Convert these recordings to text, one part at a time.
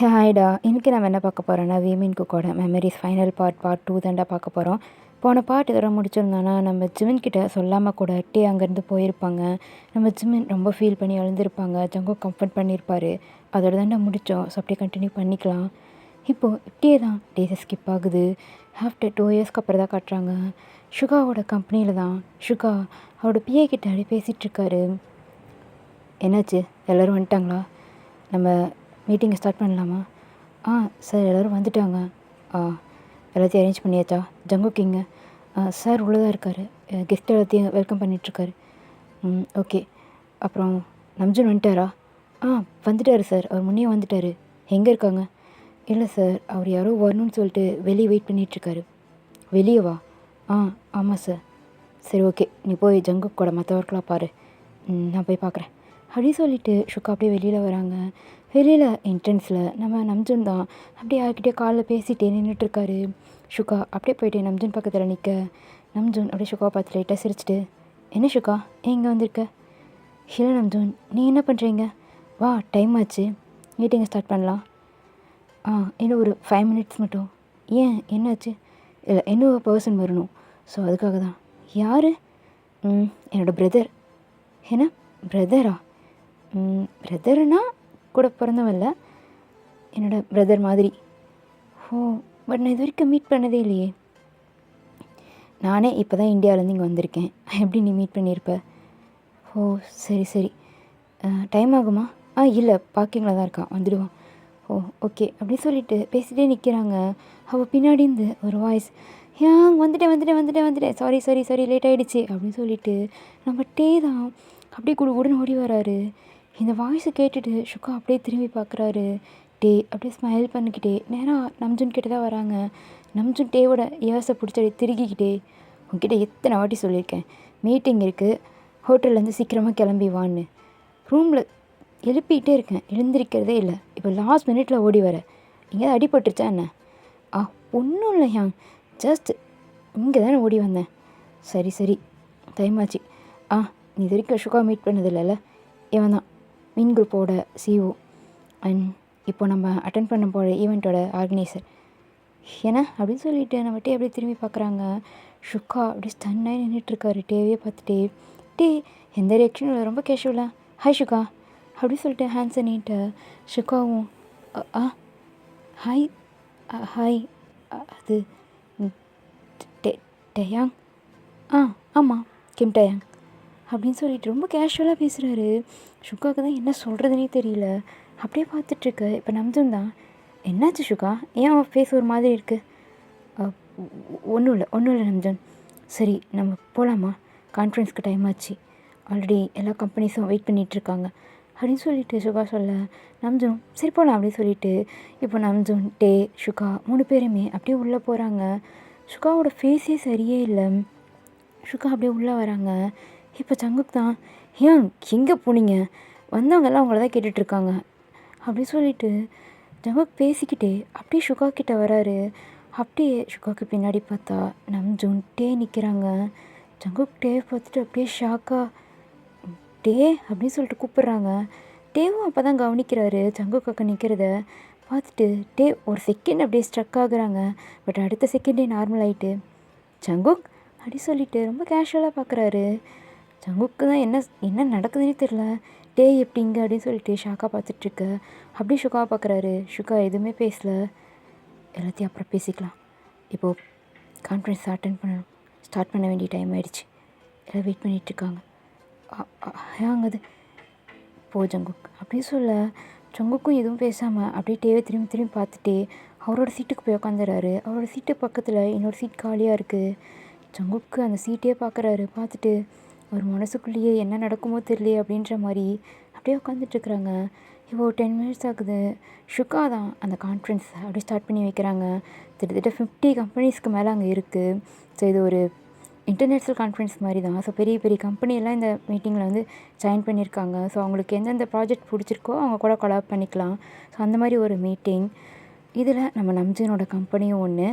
ஹாய்டா, இன்னைக்கு நம்ம என்ன பார்க்க போகிறோன்னா வீமின் குக்கோட மெமரிஸ் ஃபைனல் பார்ட் 2 தான்டா பார்க்க போகிறோம். போன பார்ட் இதோட முடிச்சிருந்தோன்னா நம்ம ஜிமின் கிட்ட சொல்லாமல் கூட டே அங்கேருந்து போயிருப்பாங்க. நம்ம ஜிமின் ரொம்ப ஃபீல் பண்ணி எழுந்திருப்பாங்க. ஜங்கோ கம்ஃபர்ட் பண்ணியிருப்பார். அதோட தாண்டா முடித்தோம். ஸோ அப்படியே கண்டினியூ பண்ணிக்கலாம். இப்போது இப்படியே தான் டேஸை ஸ்கிப் ஆகுது. ஆஃப்டர் 2 இயர்ஸ்க்கு அப்புறம் தான் காட்டுறாங்க. ஷுகாவோட கம்பெனியில் தான் ஷுகா அவரோட பிஏ கிட்ட அப்படியே பேசிகிட்ருக்காரு. என்னாச்சு, எல்லோரும் வந்துட்டாங்களா? நம்ம மீட்டிங்கை ஸ்டார்ட் பண்ணலாமா? சார் எல்லோரும் வந்துட்டாங்க. எல்லாத்தையும் அரேஞ்ச் பண்ணியாச்சா? ஜங்கு கிங்க சார் உள்ளே தான் இருக்கார். கெஸ்ட் எல்லாத்தையும் வெல்கம் பண்ணிகிட்ருக்காரு. ஓகே. அப்புறம் நம்ஜுன் வந்துட்டாரா? வந்துட்டார் சார். அவர் முன்னே வந்துட்டார். எங்கே இருக்காங்க? இல்லை சார், அவர் யாரோ வரணும்னு சொல்லிட்டு வெளியே வெயிட் பண்ணிகிட்ருக்காரு. வெளியே வா? ஆமாம் சார். சரி, ஓகே, நீ போய் ஜங்கு கூட மற்றவர்களாக பாரு. நான் போய் பார்க்குறேன் அப்படி சொல்லிவிட்டு ஷுக்கா அப்படியே வெளியில் வராங்க. வெளியில் என்ட்ரன்ஸில் நம்ம நம்ஜுன் தான் அப்படியே யார்கிட்டே காலில் பேசிகிட்டே நின்றுட்டுருக்காரு. ஷுக்கா அப்படியே போய்ட்டு நம்ஜுன் பக்கத்தில் நிற்க நம்ஜுன் அப்படியே ஷுக்காவை பார்த்து லைட்டாக சிரிச்சிட்டு, என்ன ஷுக்கா இங்கே வந்திருக்க? இல்லை நம்ஜுன், நீ என்ன பண்ணுறீங்க? வா, டைம் ஆச்சு, மீட்டிங்கை ஸ்டார்ட் பண்ணலாம். இன்னும் ஒரு 5 மினிட்ஸ் மட்டும். ஏன், என்னாச்சு? இல்லை, இன்னும் ஒரு பர்சன் வரணும். ஸோ அதுக்காக தான். யார்? என்னோடய பிரதர். என்ன பிரதரா? பிரதர்னா கூட பிறந்தவன் இல்லை, என்னோடய பிரதர் மாதிரி. பட் நான் இது வரைக்கும் மீட் பண்ணதே இல்லையே. நானே இப்போ தான் இந்தியாவிலேருந்து இங்கே வந்திருக்கேன். எப்படி நீ மீட் பண்ணியிருப்ப? சரி சரி. டைம் ஆகுமா? இல்லை, பார்க்கிங்கில் தான் இருக்கான், வந்துடுவான். ஓகே அப்படின்னு சொல்லிட்டு பேசிகிட்டே நிற்கிறாங்க. அவள் பின்னாடி இருந்து ஒரு வாய்ஸ், வந்துட்டேன், சாரி லேட் ஆகிடுச்சு அப்படின்னு சொல்லிட்டு நம்ம டே தான் அப்படியே உடனே ஓடி வராரு. இந்த வாய்ஸை கேட்டுட்டு ஷுக்கா அப்படியே திரும்பி பார்க்குறாரு. டே அப்படியே ஸ்மைல் பண்ணிக்கிட்டே நேராக நம்ஜுன் கிட்டே தான் வராங்க. நம்ஜுன் டேவோட இயர்ஸை பிடிச்சி திருகிக்கிட்டே, உங்ககிட்ட எத்தனை வாட்டி சொல்லியிருக்கேன், மீட்டிங் இருக்குது, ஹோட்டல்லேருந்து சீக்கிரமாக கிளம்பி வான்னு. ரூமில் எழுப்பிக்கிட்டே இருக்கேன், எழுந்திருக்கிறதே இல்லை. இப்போ லாஸ்ட் மினிட்ல ஓடி வர, எங்கேயாவது அடிபட்டுருச்சா என்ன? ஒன்றும் இல்லையா, ஜஸ்ட் இங்கே தானே ஓடி வந்தேன். சரி, டைம் ஆச்சு. நீ இது வரைக்கும் ஷுகா மீட் பண்ணதில்லைல்ல? இவன் தான் மீன் குரூப்போட சிஓ அண்ட் இப்போ நம்ம அட்டன் பண்ண போகிற ஈவெண்ட்டோட ஆர்கனைசர். ஏன்னா அப்படின்னு சொல்லிட்டு நம்ம டே அப்படியே திரும்பி பார்க்குறாங்க. ஷுக்கா அப்படியே ஸ்டன்னாகி நின்றுட்டுருக்காரு. டேவே பார்த்துட்டே டே எந்த ரியாக்ஷனும் இல்லை, ரொம்ப கேஷுவலாக ஹாய் ஷுக்கா அப்படின்னு சொல்லிட்டு ஹேண்ட்ஸை நீட்டு ஷுக்காவும் ஹாய் ஹாய் அது டயாங் ஆமாம் கிம் டயாங் அப்படின்னு சொல்லிட்டு ரொம்ப கேஷுவலாக பேசுகிறாரு. ஷுக்காவுக்கு தான் என்ன சொல்கிறதுனே தெரியல. அப்படியே பார்த்துட்ருக்கு. இப்போ நம்ஜுன் தான், என்னாச்சு ஷுக்கா, ஏன் அவன் ஃபேஸ் ஒரு மாதிரி இருக்குது? ஒன்றும் இல்லை நம்ஜுன். சரி, நம்ம போகலாமா? கான்ஃபரன்ஸ்க்கு டைம் ஆச்சு, ஆல்ரெடி எல்லா கம்பெனிஸும் வெயிட் பண்ணிகிட்ருக்காங்க அப்படின்னு சொல்லிட்டு ஷுக்கா சொல்ல நம்ஜுன் சரி போகலாம் அப்படின்னு சொல்லிட்டு இப்போ நம்ஜுன் டே ஷுக்கா 3 பேருமே அப்படியே உள்ளே போகிறாங்க. ஷுக்காவோட ஃபேஸே சரியே இல்லை. ஷுக்கா அப்படியே உள்ளே வராங்க. இப்போ ஜங்குக் தான், எங்கே போனீங்க? வந்தவங்கெல்லாம் அவங்கள தான் கேட்டுட்ருக்காங்க அப்படி சொல்லிட்டு ஜங்குக் பேசிக்கிட்டே அப்படியே ஷுக்கா கிட்டே வராரு. அப்படியே ஷுக்காவுக்கு பின்னாடி பார்த்தா நம்ஜுன் டே நிற்கிறாங்க. ஜங்குக் டே பார்த்துட்டு அப்படியே ஷாக்கா டே அப்படின்னு சொல்லிட்டு கூப்பிட்றாங்க. டேவும் அப்போ தான் கவனிக்கிறாரு ஜங்குக்காக்க நிற்கிறத பார்த்துட்டு. டே ஒரு செகண்ட் அப்படியே ஸ்ட்ரக் ஆகுறாங்க. பட் அடுத்த செகண்டே நார்மல் ஆகிட்டு ஜங்குக் அப்படி சொல்லிட்டு ரொம்ப கேஷுவலாக பார்க்குறாரு. ஜங்குக்கு தான் என்ன நடக்குதுன்னே தெரில. டே எப்படிங்க அப்படின்னு சொல்லிட்டு ஷாக்காக பார்த்துட்ருக்கு. அப்படியே ஷுக்காவை பார்க்குறாரு. ஷுக்கா எதுவுமே பேசலை. எல்லாத்தையும் அப்புறம் பேசிக்கலாம், இப்போது கான்ஃபரன்ஸ் ஸ்டார்ட் பண்ண வேண்டிய டைம் ஆகிடுச்சு. எல்லாம் வெயிட் பண்ணிகிட்ருக்காங்க. அது போ ஜங்குக் அப்படின்னு சொல்ல ஜங்குக்கும் எதுவும் பேசாமல் அப்படியே டேவை திரும்பி பார்த்துட்டே அவரோட சீட்டுக்கு போய் உட்காந்துறாரு. அவரோட சீட்டு பக்கத்தில் இன்னொரு சீட் காலியாக இருக்குது. ஜங்குக்கு அந்த சீட்டே பார்த்துட்டு அவர் மனசுக்குள்ளேயே என்ன நடக்குமோ தெரியலையே அப்படின்ற மாதிரி அப்படியே உட்காந்துட்ருக்குறாங்க. இப்போது 10 மினிட்ஸ் ஆகுது. ஷுக்கா தான் அந்த கான்ஃபரன்ஸ் அப்படியே ஸ்டார்ட் பண்ணி வைக்கிறாங்க. கிட்டத்தட்ட 50 கம்பெனிஸ்க்கு மேலே அங்கே இருக்குது. ஸோ இது ஒரு இன்டர்நேஷ்னல் கான்ஃபரன்ஸ் மாதிரி தான். ஸோ பெரிய கம்பெனியெல்லாம் இந்த மீட்டிங்கில் வந்து ஜாயின் பண்ணியிருக்காங்க. ஸோ அவங்களுக்கு எந்தெந்த ப்ராஜெக்ட் பிடிச்சிருக்கோ அவங்க கூட கொலாப் பண்ணிக்கலாம். ஸோ அந்த மாதிரி ஒரு மீட்டிங். இதில் நம்ம நம்ஜுனோட கம்பெனியும் ஒன்று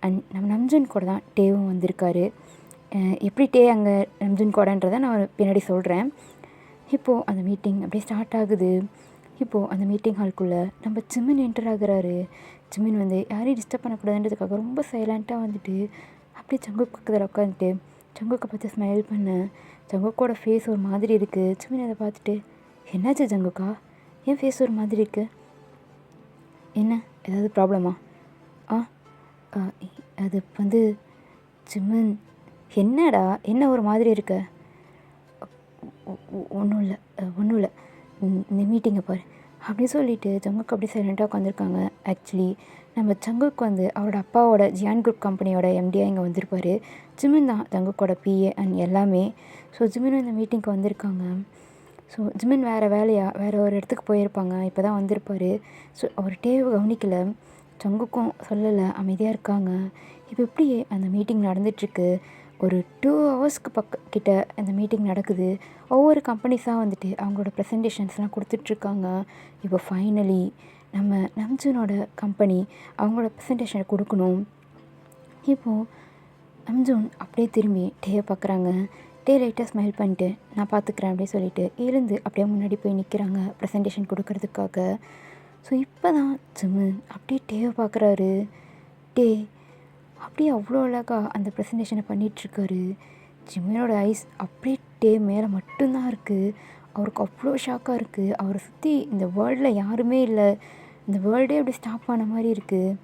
அண்ட் நம்ம நம்ஜுன் கூட தான் டேவும் வந்திருக்காரு. எப்படி டே அங்கே நம்ஜுன் கூடன்றதை நான் பின்னாடி சொல்கிறேன். இப்போது அந்த மீட்டிங் அப்படியே ஸ்டார்ட் ஆகுது. இப்போது அந்த மீட்டிங் ஹால்குள்ளே நம்ம ஜிமின் என்டர் ஆகுறாரு. ஜிமின் வந்து யாரையும் டிஸ்டர்ப் பண்ணக்கூடாதுன்றதுக்காக ரொம்ப சைலண்ட்டாக வந்துட்டு அப்படியே ஜங்குக் பக்கத்தில் உட்காந்துட்டு ஜங்குக்கை பார்த்து ஸ்மைல் பண்ண. ஜங்குக்கோட ஃபேஸ் ஒரு மாதிரி இருக்குது. ஜிமின் அதை பார்த்துட்டு, என்னாச்சு ஜங்குக்கா, ஏன் ஃபேஸ் ஒரு மாதிரி இருக்குது, என்ன ஏதாவது ப்ராப்ளமா? ஆ அது வந்து ஜிமின், என்னடா என்ன ஒரு மாதிரி இருக்க? ஒன்றும் இல்லை இந்த மீட்டிங்கை பாரு அப்படின்னு சொல்லிட்டு ஜங்குக் அப்படியே சைலண்ட்டாக உட்காந்துருக்காங்க. ஆக்சுவலி நம்ம ஜங்குக் வந்து அவரோட அப்பாவோட ஜியான் குரூப் கம்பெனியோட எம்டியாக இங்கே வந்திருப்பார். ஜிமின் தான் ஜங்குக்கோட பிஏ அண்ட் எல்லாமே. ஸோ ஜிமின் இந்த மீட்டிங்க்கு வந்திருக்காங்க. ஸோ ஜிமின் வேறு ஒரு இடத்துக்கு போயிருப்பாங்க, இப்போ தான் வந்திருப்பார். ஸோ அவர் டேவை கவனிக்கல, ஜங்குக்கும் சொல்லலை, அமைதியாக இருக்காங்க. இப்போ எப்படி அந்த மீட்டிங் நடந்துகிட்ருக்கு. ஒரு 2 ஹவர்ஸ்க்கு கிட்ட அந்த மீட்டிங் நடக்குது. ஒவ்வொரு கம்பெனிஸாக வந்துட்டு அவங்களோட ப்ரெசன்டேஷன்ஸ்லாம் கொடுத்துட்ருக்காங்க. இப்போ ஃபைனலி நம்ம நம்ஜூனோட கம்பெனி அவங்களோட ப்ரெசன்டேஷனை கொடுக்கணும். இப்போது நம்ஜூன் அப்படியே திரும்பி டேயை பார்க்குறாங்க. டே லைட்டாக ஸ்மைல் பண்ணிட்டு நான் பார்த்துக்குறேன் அப்படின்னு சொல்லிட்டு எழுந்து அப்படியே முன்னாடி போய் நிற்கிறாங்க ப்ரெசன்டேஷன் கொடுக்கறதுக்காக. ஸோ இப்போ தான் ஜிமின் அப்படியே டேவை பார்க்குறாரு. டே அப்படியே அவ்வளோ அழகாக அந்த ப்ரெசன்டேஷனை பண்ணிகிட்ருக்காரு. ஜிமினோட ஐஸ் அப்படியே டே மேலே மட்டும்தான் இருக்குது. அவருக்கு அவ்வளோ ஷாக்காக இருக்குது. அவரை சுற்றி இந்த வேர்ல்டில் யாருமே இல்லை, இந்த வேர்ல்டே அப்படியே ஸ்டாப் ஆன மாதிரி இருக்குது.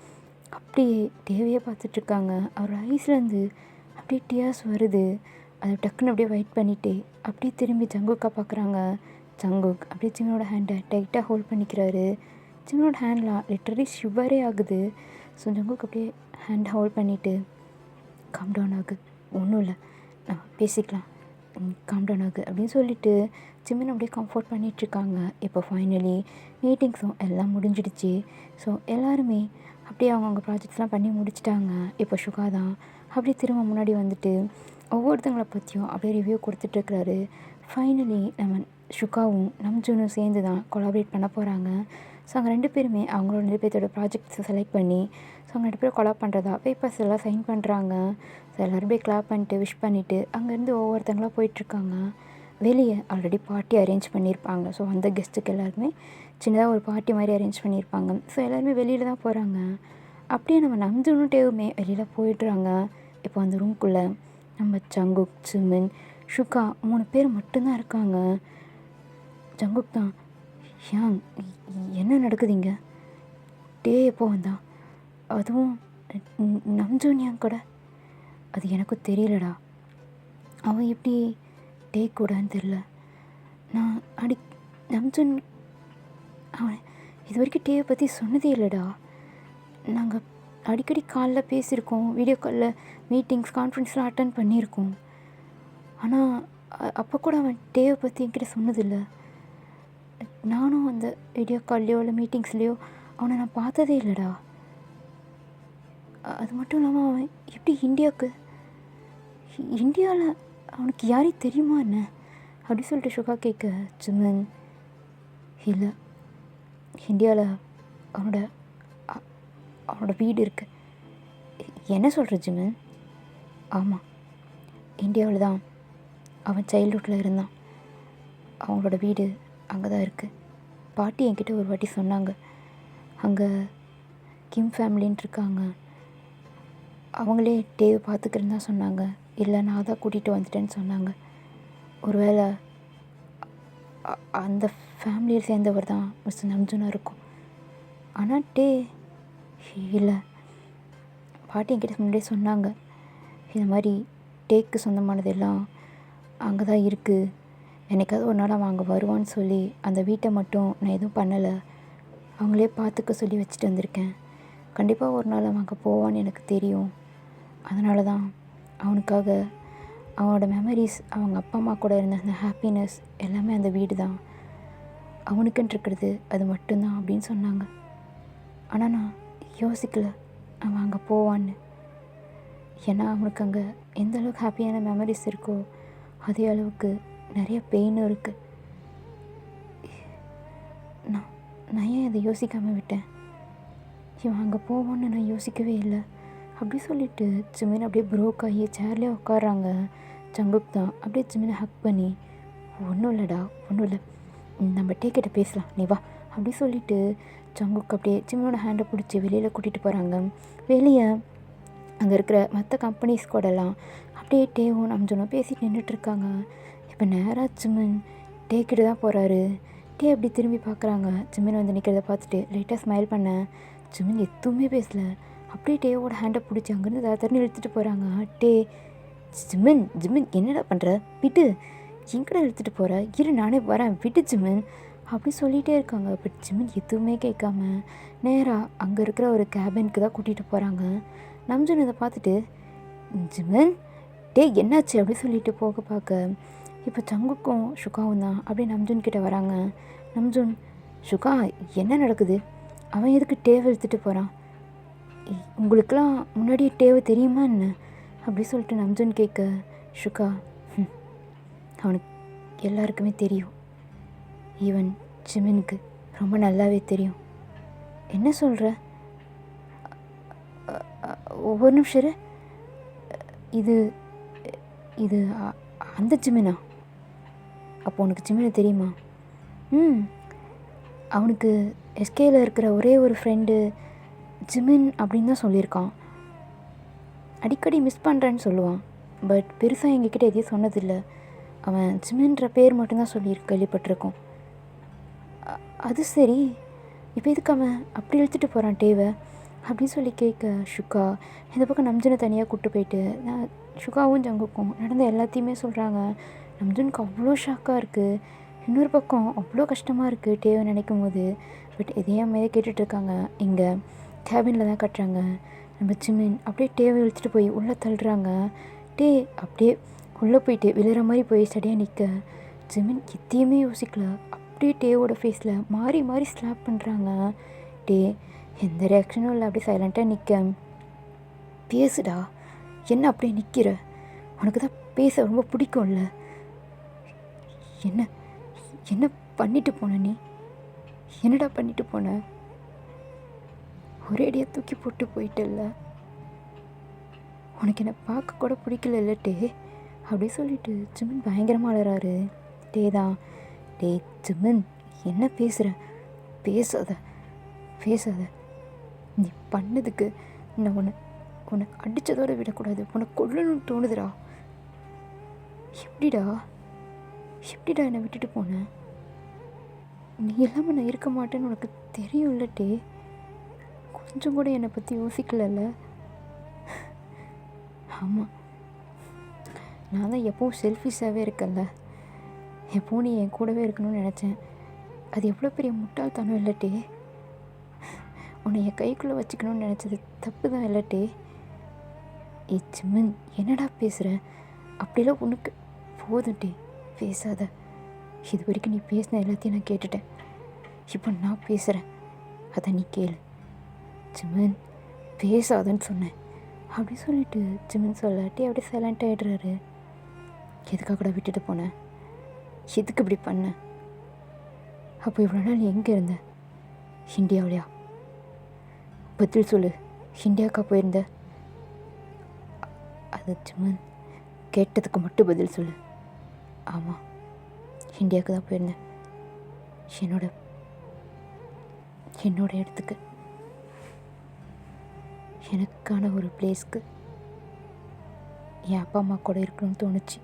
அப்படியே டேவையே பார்த்துட்ருக்காங்க. அவரோட ஐஸ்லேருந்து அப்படியே டியர்ஸ் வருது. அதை டக்குன்னு அப்படியே வெயிட் பண்ணிவிட்டு அப்படியே திரும்பி ஜங்குக்கா பார்க்குறாங்க. ஜங்குக் அப்படியே ஜிமினோட ஹேண்டை டைட்டாக ஹோல்ட் பண்ணிக்கிறாரு. ஜிமினோட ஹேண்ட்லாம் லிட்டரலி ஷிவரே ஆகுது. ஸோ ஜங்குக் அப்படியே ஹேண்ட் ஹோல்ட் பண்ணிவிட்டு, காம் டவுன் ஆகு, ஒன்றும் இல்லை, நான் பேசிக்கலாம், காம் டவுன் ஆகு அப்படின்னு சொல்லிட்டு ஜிமின் அப்படியே கம்ஃபோர்ட் பண்ணிகிட்ருக்காங்க. இப்போ ஃபைனலி மீட்டிங்ஸும் எல்லாம் முடிஞ்சிடுச்சு. ஸோ எல்லாருமே அப்படியே அவங்கவுங்க ப்ராஜெக்ட்ஸ்லாம் பண்ணி முடிச்சிட்டாங்க. இப்போ சுகா தான் அப்படியே திரும்ப முன்னாடி வந்துட்டு ஒவ்வொருத்தங்களை பற்றியும் அப்படியே ரிவ்யூ கொடுத்துட்ருக்குறாரு. ஃபைனலி நம்ம சுகாவும் நம்ஜூனும் சேர்ந்து தான் கொலாபரேட் பண்ண போகிறாங்க. ஸோ அவங்க 2 பேருமே அவங்களோட 2 பேர்த்தோட ப்ராஜெக்ட்ஸை செலக்ட் பண்ணி ஸோ அவங்க 2 பேரும் கொலாப் பண்ணுறதா பேப்பர்ஸ் எல்லாம் சைன் பண்ணுறாங்க. ஸோ எல்லோரும் போய் கிளாப் பண்ணிட்டு விஷ் பண்ணிவிட்டு அங்கேருந்து ஒவ்வொருத்தங்களாக போயிட்டுருக்காங்க. வெளியே ஆல்ரெடி பார்ட்டி அரேஞ்ச் பண்ணியிருப்பாங்க. ஸோ அந்த கெஸ்ட்டுக்கு எல்லாருமே சின்னதாக ஒரு பார்ட்டி மாதிரி அரேஞ்ச் பண்ணியிருப்பாங்க. ஸோ எல்லாருமே வெளியில் தான் போகிறாங்க. அப்படியே நம்ம நம்ஜூனும் டேவுமே வெளியில் போயிடுறாங்க. இப்போ அந்த ரூம்குள்ளே நம்ம ஜங்குக், ஜிமின், சுகா 3 பேர் மட்டும்தான் இருக்காங்க. ஜங்குக் தான், யாங் என்ன நடக்குதுங்க, டே எப்போ வந்தான், அதுவும் நம்ஜூன் யாங் கூட, அது எனக்கும் தெரியலடா, அவன் எப்படி டே கூடன்னு தெரில, நான் நம்ஜூன் அவன் இது வரைக்கும் டேவை பற்றி சொன்னதே இல்லைடா, நாங்கள் அடிக்கடி காலில் பேசியிருக்கோம், வீடியோ காலில் மீட்டிங்ஸ் கான்ஃபரன்ஸ்லாம் அட்டன் பண்ணியிருக்கோம், ஆனால் அப்போ கூட அவன் டேவை பற்றி என்கிட்ட சொன்னதில்லை, நானும் அந்த வீடியோ கால்லையோ இல்லை மீட்டிங்ஸ்லேயோ அவனை நான் பார்த்ததே இல்லைடா, அது மட்டும் இல்லாமல் அவன் எப்படி இந்தியாவில் அவனுக்கு யாரையும் தெரியுமா என்ன அப்படி சொல்லிட்டு சுகா கேட்க, ஜிமின் இல்லை, இந்தியாவில் அவனோட வீடு இருக்குது. என்ன சொல்கிற ஜிமின்? ஆமாம், இந்தியாவில் தான் அவன் சைல்ட்ஹுட்டில் இருந்தான், அவங்களோட வீடு அங்கே தான் இருக்குது. பாட்டி என்கிட்ட ஒரு வாட்டி சொன்னாங்க, அங்கே கிம் ஃபேமிலின்னு இருக்காங்க, அவங்களே டேவை பார்த்துக்கிறேன்னு தான் சொன்னாங்க, இல்லை நான் தான் கூட்டிகிட்டு வந்துட்டேன்னு சொன்னாங்க, ஒருவேளை அந்த ஃபேமிலியை சேர்ந்தவர் தான் மிஸ்டர் நம்ஜூனாக இருக்கும். ஆனால் டே இல்லை, பாட்டி என்கிட்ட முன்னாடியே சொன்னாங்க, இந்த மாதிரி டேக்கு சொந்தமானதெல்லாம் அங்கே தான் இருக்குது, என்னைக்காவது ஒரு நாள் அவன் அங்கே வருவான்னு சொல்லி அந்த வீட்டை மட்டும் நான் எதுவும் பண்ணலை, அவங்களே பார்த்துக்க சொல்லி வச்சுட்டு வந்திருக்கேன், கண்டிப்பாக ஒரு நாள் அவன் அங்கே போவான்னு எனக்கு தெரியும், அதனால தான் அவனுக்காக அவனோட மெமரிஸ், அவங்க அப்பா அம்மா கூட இருந்த அந்த ஹாப்பினஸ் எல்லாமே அந்த வீடு தான், அவனுக்குன்னு இருக்கிறது அது மட்டும்தான் அப்படின்னு சொன்னாங்க. ஆனால் நான் யோசிக்கலை அவன் அங்கே போவான்னு, ஏன்னா அவனுக்கு அங்கே எந்த அளவுக்கு ஹாப்பியான மெமரிஸ் இருக்கோ அதே அளவுக்கு நிறைய பெயினும் இருக்குது. நான் ஏன் அதை யோசிக்காமல் விட்டேன், இவன் அங்கே போவான்னு நான் யோசிக்கவே இல்லை அப்படி சொல்லிட்டு ஜிமின் அப்படியே ப்ரோக் ஆகி சேர்லேயே உட்காடுறாங்க. ஜங்குக் தான் அப்படியே ஜிமினை ஹக் பண்ணி, ஒன்றும் இல்லைடா, ஒன்றும் இல்லை, நம்ம டேக்கிட்ட பேசலாம், நீ வா அப்படி சொல்லிவிட்டு ஜங்குக் அப்படியே ஜிம்மனோட ஹேண்டை பிடிச்சி வெளியில் கூட்டிகிட்டு போகிறாங்க. வெளியே அங்கே இருக்கிற மற்ற கம்பெனிஸ் கூடலாம் அப்படியே டேவும் நம்ஜூனும் பேசிட்டு நின்றுட்டுருக்காங்க. இப்போ நேராக ஜிம்மன் டே கிட்ட தான் போகிறாரு. டே அப்படி திரும்பி பார்க்குறாங்க. ஜிம்மன் வந்து நிற்கிறத பார்த்துட்டு லைட்டாக ஸ்மைல் பண்ண. ஜிம்மன் எதுவுமே பேசலை. அப்படியே டேவோட ஹேண்டை பிடிச்சி அங்கேருந்து தண்ணி இழுத்துட்டு போகிறாங்க. டே ஜிம்மன் ஜிம்மன் என்னடா பண்ணுற, விட்டு, எங்கடா இழுத்துட்டு போகிற, இரு நானே வரேன், விட்டு ஜிம்மன் அப்படி சொல்லிகிட்டே இருக்காங்க. பட் ஜிம்மன் எதுவுமே கேட்காம நேராக அங்கே இருக்கிற ஒரு கேபினுக்கு தான் கூட்டிகிட்டு போகிறாங்க. நம்ஜூன் இதை பார்த்துட்டு ஜிம்மன் டே என்னாச்சு அப்படி சொல்லிட்டு போக பார்க்க இப்போ ஜங்குக்கும் ஷுகாவும் தான் அப்படியே நம்ஜூன் கிட்டே வராங்க. நம்ஜூன், ஷுகா என்ன நடக்குது, அவன் எதுக்கு டேவை இழுத்துட்டு போகிறான், உங்களுக்கெல்லாம் முன்னாடியே டேவை தெரியுமா என்ன அப்படி சொல்லிட்டு நம்ஜூன் கேட்க ஷுகா, அவனுக்கு எல்லாருக்குமே தெரியும், ஈவன் ஜிம்மனுக்கு ரொம்ப நல்லாவே தெரியும். என்ன சொல்கிற, ஒவ்வொரு நிமிஷம் இது இது அந்த ஜிம்மனா, அப்போ உனக்கு ஜிம்மனை தெரியுமா? அவனுக்கு எஸ்கேயில் இருக்கிற ஒரே ஒரு ஃப்ரெண்டு ஜிமின் அப்படின்னு தான் சொல்லியிருக்கான். அடிக்கடி மிஸ் பண்ணுறேன்னு சொல்லுவான். பட் பெருசாக எங்ககிட்ட எதையும் சொன்னதில்லை. அவன் ஜிமின்ற பேர் மட்டும்தான் கேள்விப்பட்டிருக்கோம். அது சரி, இப்போ எதுக்கு அவன் அப்படி இழுத்துட்டு போகிறான் டேவை அப்படின்னு சொல்லி கேட்க ஷுகா இந்த பக்கம் நம்ஜூனை தனியாக கூப்பிட்டு போயிட்டு ஷுகாவும் ஜங்குக்கும் நடந்த எல்லாத்தையுமே சொல்கிறாங்க. நம்ஜூனுக்கு அவ்வளோ ஷாக்காக இருக்குது. இன்னொரு பக்கம் அவ்வளோ கஷ்டமாக இருக்குது டேவை நினைக்கும் போது. பட் எதையும் அமைதியாக கேட்டுட்ருக்காங்க. இங்கே கேபினில் தான் கட்டுறாங்க. நம்ம ஜிமின் அப்படியே டேவை இழுத்துட்டு போய் உள்ளே தள்ளுறாங்க. டே அப்படியே உள்ளே போயிட்டு விழுற மாதிரி போய் ஸ்டடியாக நிற்க ஜிமின் எத்தையுமே யோசிக்கல. அப்படியே டேவோட ஃபேஸில் மாறி மாறி ஸ்லாப் பண்ணுறாங்க. டே எந்த ரியாக்ஷனும் இல்லை, அப்படியே சைலண்ட்டாக நிற்க. பேசுடா, என்ன அப்படியே நிற்கிற, உனக்கு தான் பேச ரொம்ப பிடிக்கும்ல, என்ன என்ன பண்ணிட்டு போன நீ, என்னடா பண்ணிட்டு போன, ஒரேடியாக தூக்கி போட்டு போயிட்டல்ல, உனக்கு என்னை பார்க்க கூட பிடிக்கல டே அப்படி சொல்லிட்டு ஜிமின் பயங்கரமாக அழறாரு. டே தான், டே ஜிமின் என்ன பேசுகிற, பேசாத பேசாத, நீ பண்ணதுக்கு நான் உன்னை அடித்ததோடு விடக்கூடாது, உன்னை கொல்லணும்னு தோணுதுடா, எப்படிடா என்னை விட்டுட்டு போனேன், நீ இல்லாமல் நான் இருக்க மாட்டேன்னு உனக்கு தெரியும் இல்லட்டே, கொஞ்சம் கூட என்னை பற்றி யோசிக்கலல்ல. ஆமாம், நான் தான் எப்போவும் செல்ஃபிஷாகவே இருக்கேன்ல, எப்போவும் நீ என் கூடவே இருக்கணும்னு நினச்சேன். அது எவ்வளோ பெரிய முட்டாள்தனம் இல்லட்டே, உன்னை என் கைக்குள்ளே வச்சுக்கணும்னு நினச்சது தப்பு தான் இல்லட்டே. ஜிமின் என்னடா பேசுகிற, அப்படிலாம் உனக்கு போதும் டே, பேசாத, இது வரைக்கும் நீ பேசின எல்லாத்தையும் நான் கேட்டுட்டேன், இப்போ நான் பேசுகிறேன், அதை நீ கேளு. ஜிமின் பேசாதன்னு சொன்னேன் அப்படி சொல்லிட்டு ஜிமின் சொல்லாட்டி அப்படியே சைலண்ட் ஆகிடுறாரு. எதுக்காக கூட விட்டுட்டு போனேன், எதுக்கு இப்படி பண்ண, அப்போ இவ்வளோ நாள் எங்கே இருந்த, இந்தியாவிலையா, பதில் சொல்லு, இந்தியாவுக்கா போயிருந்த, அது ஜிமின் கேட்டதுக்கு மட்டும் பதில் சொல்லு. ஆமாம், இந்தியாவுக்கு தான் போயிருந்தேன், என்னோட இடத்துக்கு, எனக்கான ஒரு பிளேஸ்க்கு, என் அப்பா அம்மா கூட இருக்கணும்னு தோணுச்சு.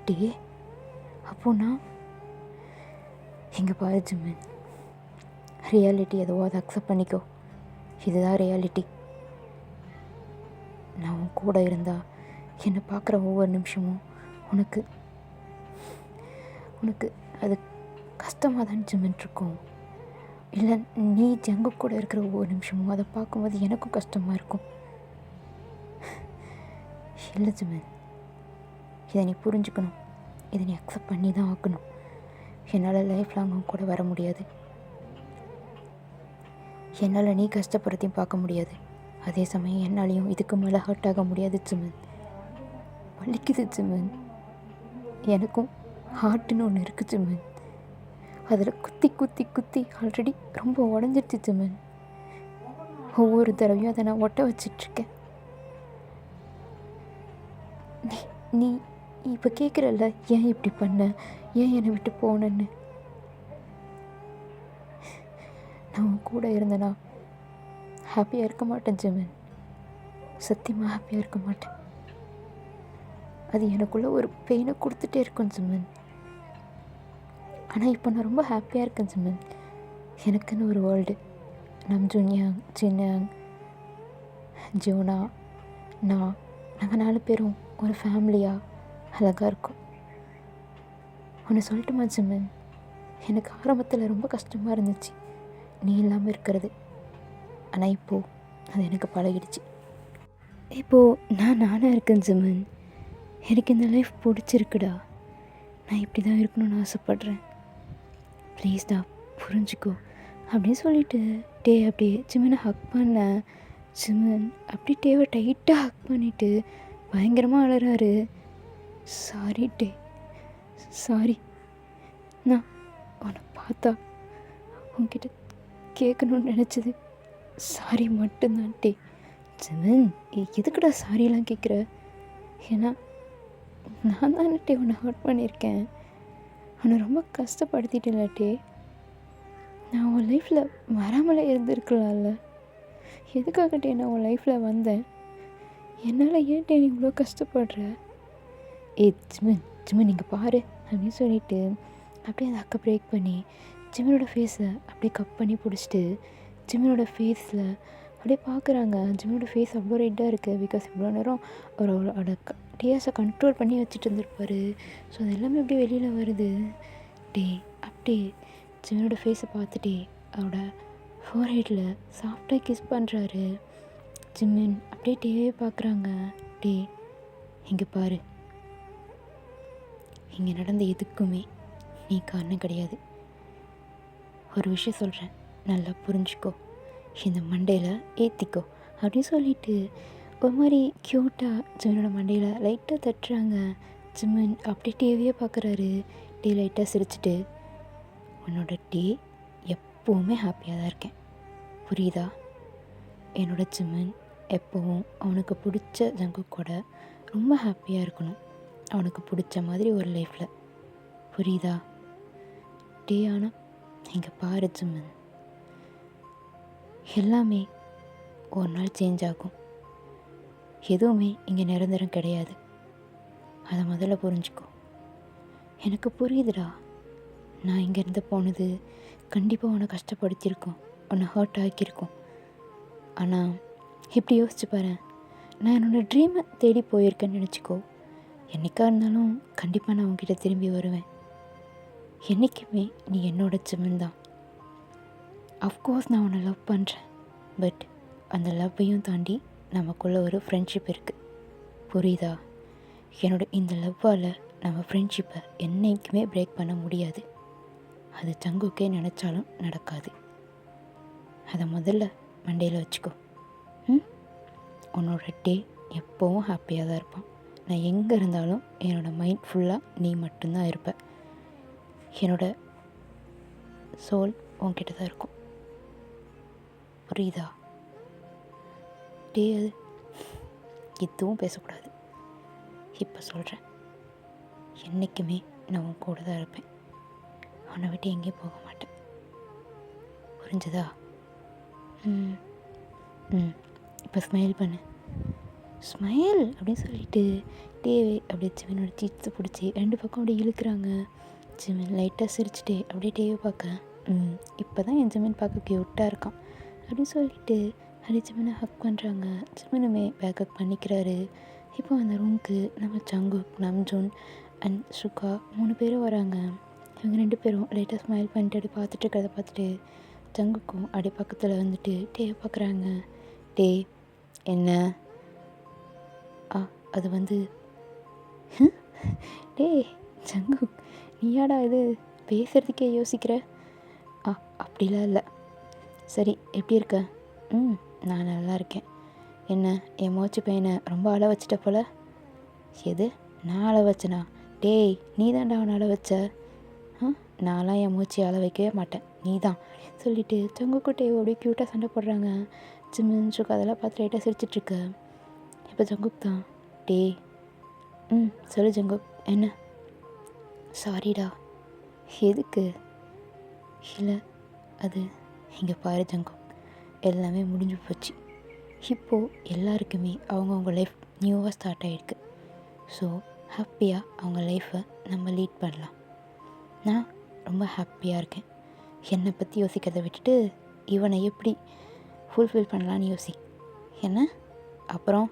டே அப்போ நான் இங்கே பாரு ஜிமின், ரியாலிட்டி எதுவோ அதை அக்செப்ட் பண்ணிக்கோ, இதுதான் ரியாலிட்டி. நான் உன் கூட இருந்தால் என்னை பார்க்குற ஒவ்வொரு நிமிஷமும் உனக்கு அது கஷ்டமாக தான் ஜிமின் இருக்கும். இல்லை நீ ஜங்கு கூட இருக்கிற ஒவ்வொரு நிமிஷமும் அதை பார்க்கும்போது எனக்கும் கஷ்டமாக இருக்கும். இல்லை ஜிமின், இதை நீ புரிஞ்சுக்கணும், இதை நீ அக்செப்ட் பண்ணி தான் ஆக்கணும். என்னால் லைஃப் லாங் கூட வர முடியாது, என்னால் நீ கஷ்டப்படுறதையும் பார்க்க முடியாது, அதே சமயம் என்னாலையும் இதுக்கு மேலே ஹர்ட் ஆக முடியாது ஜிமின். வலிக்குது ஜிமின், எனக்கும் ஹார்ட்டுன்னு ஒன்று இருக்குது ஜிமின், அதில் குத்தி குத்தி குத்தி ஆல்ரெடி ரொம்ப உடஞ்சிருச்சு ஜிமின். ஒவ்வொரு தடவையும் அதை நான் ஒட்ட வச்சிட்ருக்கேன். நீ இப்போ கேட்குறல்ல, ஏன் இப்படி பண்ண, ஏன் என்னை விட்டு போனேன்னு, நான் உன் கூட இருந்தேனா ஹாப்பியாக இருக்க மாட்டேன் ஜிமின். சத்தியமாக ஹாப்பியாக இருக்க மாட்டேன். அது எனக்குள்ளே ஒரு பெயினை கொடுத்துட்டே இருக்கும் ஜிமின். ஆனால் இப்போ நான் ரொம்ப ஹாப்பியாக இருக்கேன் ஜிமின். எனக்குன்னு ஒரு வேர்ல்டு. நம்ஜுன்யாங், ஜின்யாங், ஜோனா, நாங்கள் 4 பேரும் ஒரு ஃபேமிலியாக அழகாக இருக்கும். ஒன்று சொல்லட்டுமா ஜிமின், எனக்கு ஆரம்பத்தில் ரொம்ப கஷ்டமாக இருந்துச்சு நீ இல்லாமல் இருக்கிறது. ஆனால் இப்போது அது எனக்கு பழகிடுச்சு. இப்போது நானாக இருக்கேன் ஜிமின். எனக்கு இந்த லைஃப் பிடிச்சிருக்குடா. நான் இப்படி தான் இருக்கணும்னு ஆசைப்பட்றேன். ப்ளீஸ்டா புரிஞ்சுக்கோ அப்படின்னு சொல்லிட்டு அப்படியே ஜிமினை ஹக் பண்ண. ஜிமின் அப்படி டேவை டைட்டாக ஹக் பண்ணிவிட்டு பயங்கரமாக அழறாரு. Sorry sorry. நான் உன்னை பார்த்தா உன்கிட்ட கேட்கணும்னு நினச்சது சாரி மட்டும்தான் ஜிமின், எதுக்குடா சாரியெல்லாம் கேட்குற? ஏன்னா நான் தானே உன்னை ஹர்ட் பண்ணியிருக்கேன். உன்னை ரொம்ப கஷ்டப்படுத்திட்டேன்ல நான் உன் லைஃப்பில் வராமலே இருந்திருக்கலாம்ல. எதுக்காகட்டே நான் உன் லைஃப்பில் வந்தேன்? என்னால் ஏன்ட்டே நீ இவ்வளோ கஷ்டப்படுற? ஜிமின் நீங்கள் பாரு அப்படின்னு சொல்லிட்டு அப்படியே அந்த அக்கை பிரேக் பண்ணி ஜிமினோட ஃபேஸை அப்படியே கப் பண்ணி பிடிச்சிட்டு ஜிமினோட ஃபேஸில் அப்படியே பார்க்குறாங்க. ஜிமினோட ஃபேஸ் அவ்வளோ ரெட்டாக இருக்குது. பிகாஸ் இவ்வளோ நேரம் அவரோட டியர்ஸை கண்ட்ரோல் பண்ணி வச்சுட்டு இருந்திருப்பார். ஸோ அது எல்லாமே அப்படியே வெளியில் வருது. அப்படியே ஜிமினோட ஃபேஸை பார்த்துட்டே அவரோட ஃபோர்ஹெட்டில் சாஃப்டாக கிஸ் பண்ணுறாரு. ஜிமின் அப்படியே டேவே பார்க்குறாங்க. இங்கே பாரு, இங்கே நடந்த எதுக்குமே நீ காரணம் கிடையாது. ஒரு விஷயம் சொல்கிறேன், நல்லா புரிஞ்சுக்கோ, இந்த மண்டையில் ஏற்றிக்கோ அப்படின்னு சொல்லிட்டு ஒரு மாதிரி க்யூட்டாக ஜிமினோட மண்டையில் லைட்டாக தட்டுறாங்க. ஜிமின் அப்படியே டிவியே பார்க்குறாரு. லைட்டாக சிரிச்சிட்டு, உன்னோட எப்போவுமே ஹாப்பியாக தான் இருக்கேன், புரியுதா? என்னோட ஜிமின் எப்போவும் அவனுக்கு பிடிச்ச ஜங்குக்கோட ரொம்ப ஹாப்பியாக இருக்கணும், அவனுக்கு பிடிச்ச மாதிரி ஒரு லைஃப்பில், புரியுதா? ஆனால் இங்கே பாரு ஜிமின், எல்லாமே ஒரு நாள் சேஞ்ச் ஆகும். எதுவுமே இங்கே நிரந்தரம் கிடையாது. அதை முதல்ல புரிஞ்சுக்கோ. எனக்கு புரியுதுடா, நான் இங்கேருந்து போனது கண்டிப்பாக உன்னை கஷ்டப்படுத்தியிருக்கோம், உன்னை ஹர்ட் ஆக்கியிருக்கோம். ஆனால் இப்படி யோசிச்சு பாரு, நான் என்னோடய ட்ரீமை தேடி போயிருக்கேன்னு நினச்சிக்கோ. என்றைக்காக இருந்தாலும் கண்டிப்பாக நான் உன்கிட்ட திரும்பி வருவேன். என்றைக்குமே நீ என்னோட ஜிமின் தான். அஃப்கோர்ஸ் நான் உன்னை லவ் பண்ணுறேன், பட் அந்த லவ்வையும் தாண்டி நமக்குள்ளே ஒரு ஃப்ரெண்ட்ஷிப் இருக்குது, புரியுதா? இந்த லவ்வால் நம்ம ஃப்ரெண்ட்ஷிப்பை என்றைக்குமே பிரேக் பண்ண முடியாது. அது ஜங்குக்கே நினச்சாலும் நடக்காது. அதை முதல்ல மண்டையில் வச்சுக்கோ. உன்னோட எப்போவும் ஹாப்பியாக தான் இருப்பான். நான் எங்கே இருந்தாலும் என்னோடய மைண்ட் ஃபுல்லாக நீ மட்டும்தான் இருப்ப. என்னோட சோல் உன்கிட்ட தான் இருக்கும், புரியுதா? அது எதுவும் பேசக்கூடாது. இப்போ சொல்கிறேன், என்றைக்குமே நான் உன் கூட தான் இருப்பேன், அவனை விட்டு எங்கேயும் போக மாட்டேன், புரிஞ்சுதா? இப்போ ஸ்மைல் பண்ணு, ஸ்மைல் அப்படின்னு சொல்லிட்டு அப்படியே ஜிமினோட சீட்ஸை பிடிச்சி 2 பக்கம் அப்படியே இழுக்கிறாங்க. ஜிமின் லைட்டாக சிரிச்சுட்டே அப்படியே டேவை பார்க்க, இப்போ தான் என் ஜிமின் பார்க்க க்யூட்டாக இருக்கான் அப்படின்னு சொல்லிட்டு அப்படியே ஜிமினை ஹக் பண்ணுறாங்க. ஜிமினுமே பேக் ஹக் பண்ணிக்கிறாரு. இப்போ அந்த ரூமுக்கு நம்ம ஜங்குக், நம்ஜூன் அண்ட் சுகா 3 பேரும் வராங்க. இவங்க 2 பேரும் லைட்டாக ஸ்மைல் பண்ணிட்டு அப்படி பார்த்துட்டு இருக்கிறத பார்த்துட்டு ஜங்குக்கும் அப்படியே பக்கத்தில் வந்துட்டு பார்க்குறாங்க. என்ன? அது வந்து ஜங்குக், நீயாடா இது பேசுகிறதுக்கே யோசிக்கிற? அப்படிலாம் இல்லை. சரி, எப்படி இருக்க? நான் நல்லா இருக்கேன். என்ன, என் மூச்சு பையனை ரொம்ப அழ வச்சிட்ட போல? எது, நான் அழ வச்சனா? நீ தான்டா அவனை அழ வச்ச. நான்லாம் என் மூச்சு அழ வைக்கவே மாட்டேன், நீ தான் சொல்லிவிட்டு ஜங்குக்கு அப்படியே க்யூட்டாக சண்டை போடுறாங்க. ஜிமின் சுக்கு அதெல்லாம் பார்த்து லைட்டாக சிரிச்சிட்ருக்க. இப்போ ஜங்குக் தான், சொல்லு ஜங்குக், என்ன? சாரிடா. எதுக்கு? இல்லை, அது இங்கே பாரு ஜங்குக், எல்லாமே முடிஞ்சு போச்சு. இப்போது எல்லாருக்குமே அவங்கவுங்க லைஃப் நியூவாக ஸ்டார்ட் ஆகிருக்கு. ஸோ ஹாப்பியாக அவங்க லைஃப்பை நம்ம லீட் பண்ணலாம். நான் ரொம்ப ஹாப்பியாக இருக்கேன். என்னை பற்றி யோசிக்கிறத விட்டுட்டு இவனை எப்படி ஃபுல்ஃபில் பண்ணலான்னு யோசி. என்ன அப்புறம்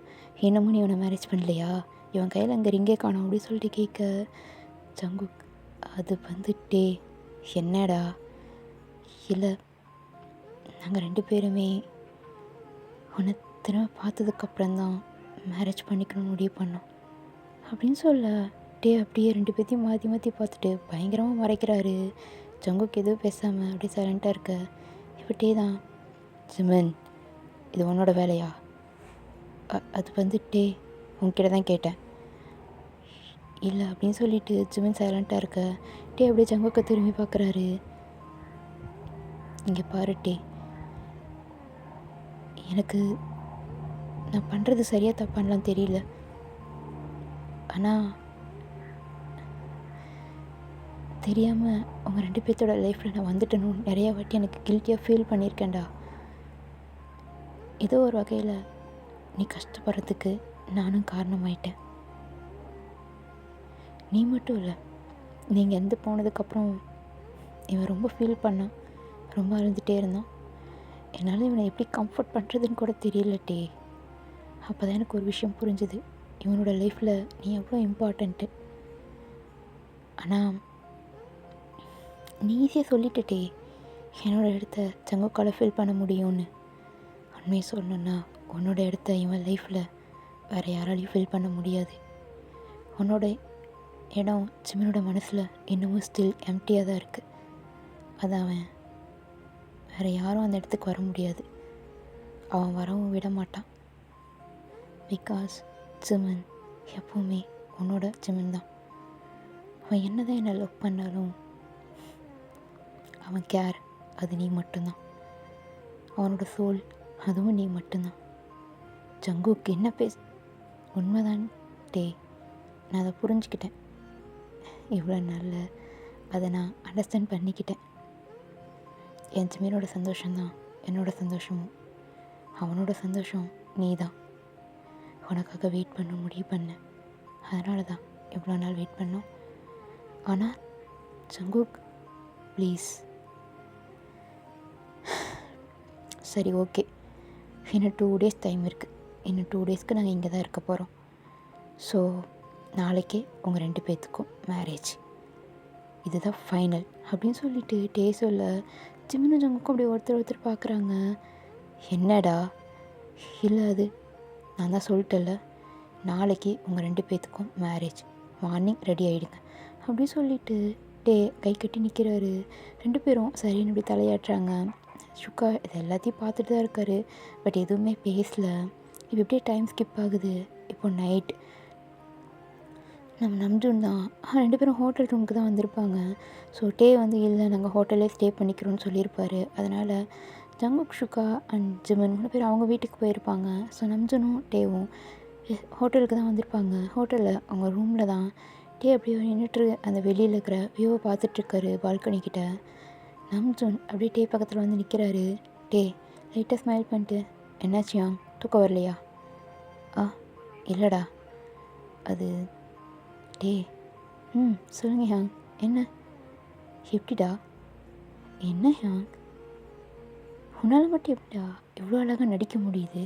இன்னமும் நீ இவனை மேரேஜ் பண்ணலையா? இவன் கையில் அங்கே ரிங்கே காணும் அப்படின்னு சொல்லிட்டு கேட்க, ஜங்குக் அது வந்துட்டே என்னடா, இல்லை நாங்கள் 2 பேருமே உன்னை திரும்ப பார்த்ததுக்கப்புறம்தான் மேரேஜ் பண்ணிக்கணும்னு முடிவு பண்ணோம் அப்படின்னு சொல்ல, அப்படியே 2 பேர்த்தையும் மாற்றி மாற்றி பார்த்துட்டு பயங்கரமாக மறைக்கிறாரு. ஜங்குக் எதுவும் பேசாமல் அப்படியே சைலண்ட்டாக இருக்க, இப்போ தான் ஜிமன் இது உன்னோட வேலையா? அது வந்துட்டே உன்கிட்ட தான் கேட்டேன். இல்லை அப்படின்னு சொல்லிட்டு ஜிமன் சைலண்ட்டாக இருக்க, அப்படியே ஜங்குக்கை திரும்பி பார்க்குறாரு. இங்கே பாருட்டே, எனக்கு நான் பண்ணுறது சரியாக தப்பான்லாம் தெரியல. ஆனால் தெரியாமல் அவங்க 2 பேர்த்தோட லைஃப்பில் நான் வந்துட்டேன்னு நிறையா வாட்டி எனக்கு கில்ட்டியாக ஃபீல் பண்ணியிருக்கேன்டா. ஏதோ ஒரு வகையில் நீ கஷ்டப்படுறதுக்கு நானும் காரணமாயிட்டேன். நீ மட்டும் இல்லை, நீங்கள் எந்த போனதுக்கப்புறம் இவன் ரொம்ப ஃபீல் பண்ணான், ரொம்ப அழுதுகிட்டே இருந்தான். என்னால் இவனை எப்படி கம்ஃபர்ட் பண்ணுறதுன்னு கூட தெரியலட்டே. அப்போ தான் எனக்கு ஒரு விஷயம் புரிஞ்சுது, இவனோட லைஃப்பில் நீ எவ்வளோ இம்பார்ட்டண்ட்டு. ஆனால் நீ ஈஸியாக சொல்லிட்டே என்னோட இடத்த ஜங்குக்கால் ஃபீல் பண்ண முடியும்னு. உண்மையை சொல்லணுன்னா உன்னோட இடத்த இவன் லைஃப்பில் வேறு யாராலையும் ஃபீல் பண்ண முடியாது. உன்னோட இடம் ஜிமனோட மனசில் இன்னமும் ஸ்டில் எம்டியாக தான் இருக்குது. அது அவன் வேறு யாரும் அந்த இடத்துக்கு வர முடியாது, அவன் வரவும் விட மாட்டான். பிகாஸ் ஜிமன் எப்போவுமே உன்னோட ஜிமன் தான். அவன் என்ன தான் என்னை லவ் பண்ணாலும் அவன் கேர் அது நீ மட்டும்தான். அவனோட சோல் அதுவும் நீ மட்டும்தான். ஜங்குக்கு என்ன உண்மைதான் நான் அதை புரிஞ்சுக்கிட்டேன். இவ்வளோ நல்ல அதை நான் அண்டர்ஸ்டாண்ட் பண்ணிக்கிட்டேன். என் ஜிமீனோட சந்தோஷம்தான் என்னோட சந்தோஷமும், அவனோட சந்தோஷம் நீ தான். உனக்காக வெயிட் பண்ண முடிவு பண்ணேன், அதனால தான் இவ்வளோ நாள் வெயிட் பண்ணோம். ஆனால் ஜங்குக் ப்ளீஸ். சரி ஓகே, இன்னும் 2 days டைம் இருக்குது. இன்னும் 2 daysக்கு நாங்கள் இங்கே தான் இருக்க போகிறோம். ஸோ நாளைக்கே உங்கள் 2 பேர்த்துக்கும் மேரேஜ், இதுதான் ஃபைனல் அப்படின்னு சொல்லிட்டு சொல்ல, ஜிமினும் ஜங்குக்கும் அப்படி ஒருத்தர் பார்க்குறாங்க. என்னடா? இல்லை அது நான் தான் சொல்லிட்டேன்ல, நாளைக்கு உங்கள் 2 பேர்த்துக்கும் மேரேஜ், மார்னிங் ரெடி ஆகிடுங்க அப்படின்னு சொல்லிட்டு கை கட்டி நிற்கிறாரு. 2 பேரும் சரின்னு இப்படி தலையாட்டுறாங்க. சுக்கா இது எல்லாத்தையும் பார்த்துட்டு தான் இருக்காரு, பட் எதுவுமே பேசல. இப்போ எப்படியே டைம் ஸ்கிப் ஆகுது. இப்போ நைட் நம்ம நம்ஜூன் தான் 2 பேரும் ஹோட்டல் ரூமுக்கு தான் வந்திருப்பாங்க. ஸோ வந்து இல்லை நாங்கள் ஹோட்டல்லே ஸ்டே பண்ணிக்கிறோன்னு சொல்லியிருப்பார். அதனால் ஜங்குக், சுக்கா அண்ட் ஜிமன் 3 பேர் அவங்க வீட்டுக்கு போயிருப்பாங்க. ஸோ நம்ஜூனும் டேவும் ஹோட்டலுக்கு தான் வந்திருப்பாங்க. ஹோட்டலில் அவங்க ரூமில் தான் அப்படியே நின்றுட்டு அந்த வெளியில் இருக்கிற வியூவை பார்த்துட்ருக்காரு பால்கனிக்கிட்ட. நம்ஜூன் அப்படியே பக்கத்தில் வந்து நிற்கிறாரு. லைட்டாக ஸ்மைல் பண்ணிட்டு, என்னாச்சியா தூக்கம் வரலையா? இல்லைடா அது சொல்லுங்க ஹாங். என்ன? எப்படிடா? என்ன ஹாங் உன்னால் மட்டும் எப்படிடா இவ்வளோ அழகாக நடிக்க முடியுது?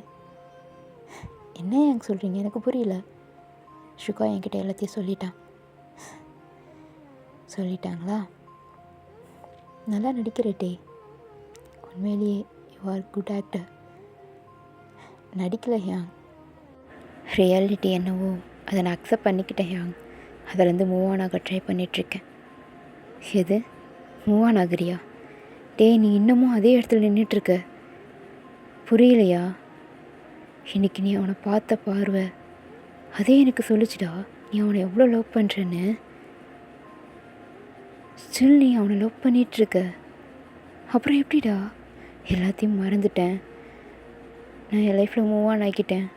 என்ன ஹாங் சொல்கிறீங்க, எனக்கு புரியல. சுகா என்கிட்ட எல்லாத்தையும் சொல்லிட்டாங்களா? நல்லா நடிக்கிறே. உண்மையிலேயே யூ ஆர் குட் ஆக்டர். நடிக்கலை ஹியாங், ரியாலிட்டி என்னவோ அதை நான் அக்செப்ட் பண்ணிக்கிட்டேன் ஹியாங். அதிலேருந்து மூவ் ஆன் ஆக ட்ரை பண்ணிகிட்ருக்கேன். எது மூவ் ஆன் ஆகுறியா? நீ இன்னமும் அதே இடத்துல நின்றுட்டுருக்க, புரியலையா? இன்றைக்கி நீ அவனை பார்த்த பார்வை அதே எனக்கு சொல்லிச்சுடா, நீ அவனை எவ்வளோ லவ் பண்ணுறேன்னு. ஸ்டில் நீ அவனை லவ் பண்ணிகிட்ருக்க. அப்புறம் எப்படிடா? எல்லாத்தையும் மறந்துட்டேன், நான் என் லைஃப்பில் மூவ் ஆன் ஆகிக்கிட்டேன்.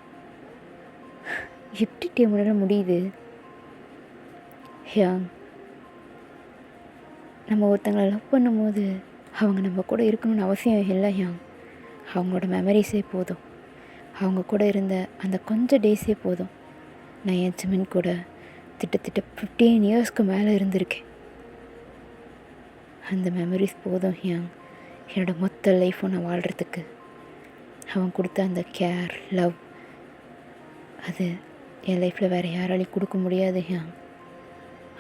எப்படி முன்னாடி முடியுது? ஹியாங், நம்ம ஒருத்தங்களை லவ் பண்ணும்போது அவங்க நம்ம கூட இருக்கணும்னு அவசியம் இல்லை ஹியாங். அவங்களோட மெமரிஸே போதும். அவங்க கூட இருந்த அந்த கொஞ்சம் டேஸே போதும். நான் என் ஜிமின் கூட கிட்டத்தட்ட 15 இயர்ஸ்க்கு மேலே இருந்திருக்கேன். அந்த மெமரிஸ் போதும் ஹியாங், என்னோடய மொத்த லைஃப்பும் நான் வாழ்கிறதுக்கு. அவன் கொடுத்த அந்த கேர், லவ், அது என் லைஃப்பில் வேறு யாராலையும் கொடுக்க முடியாது ஹியாங்.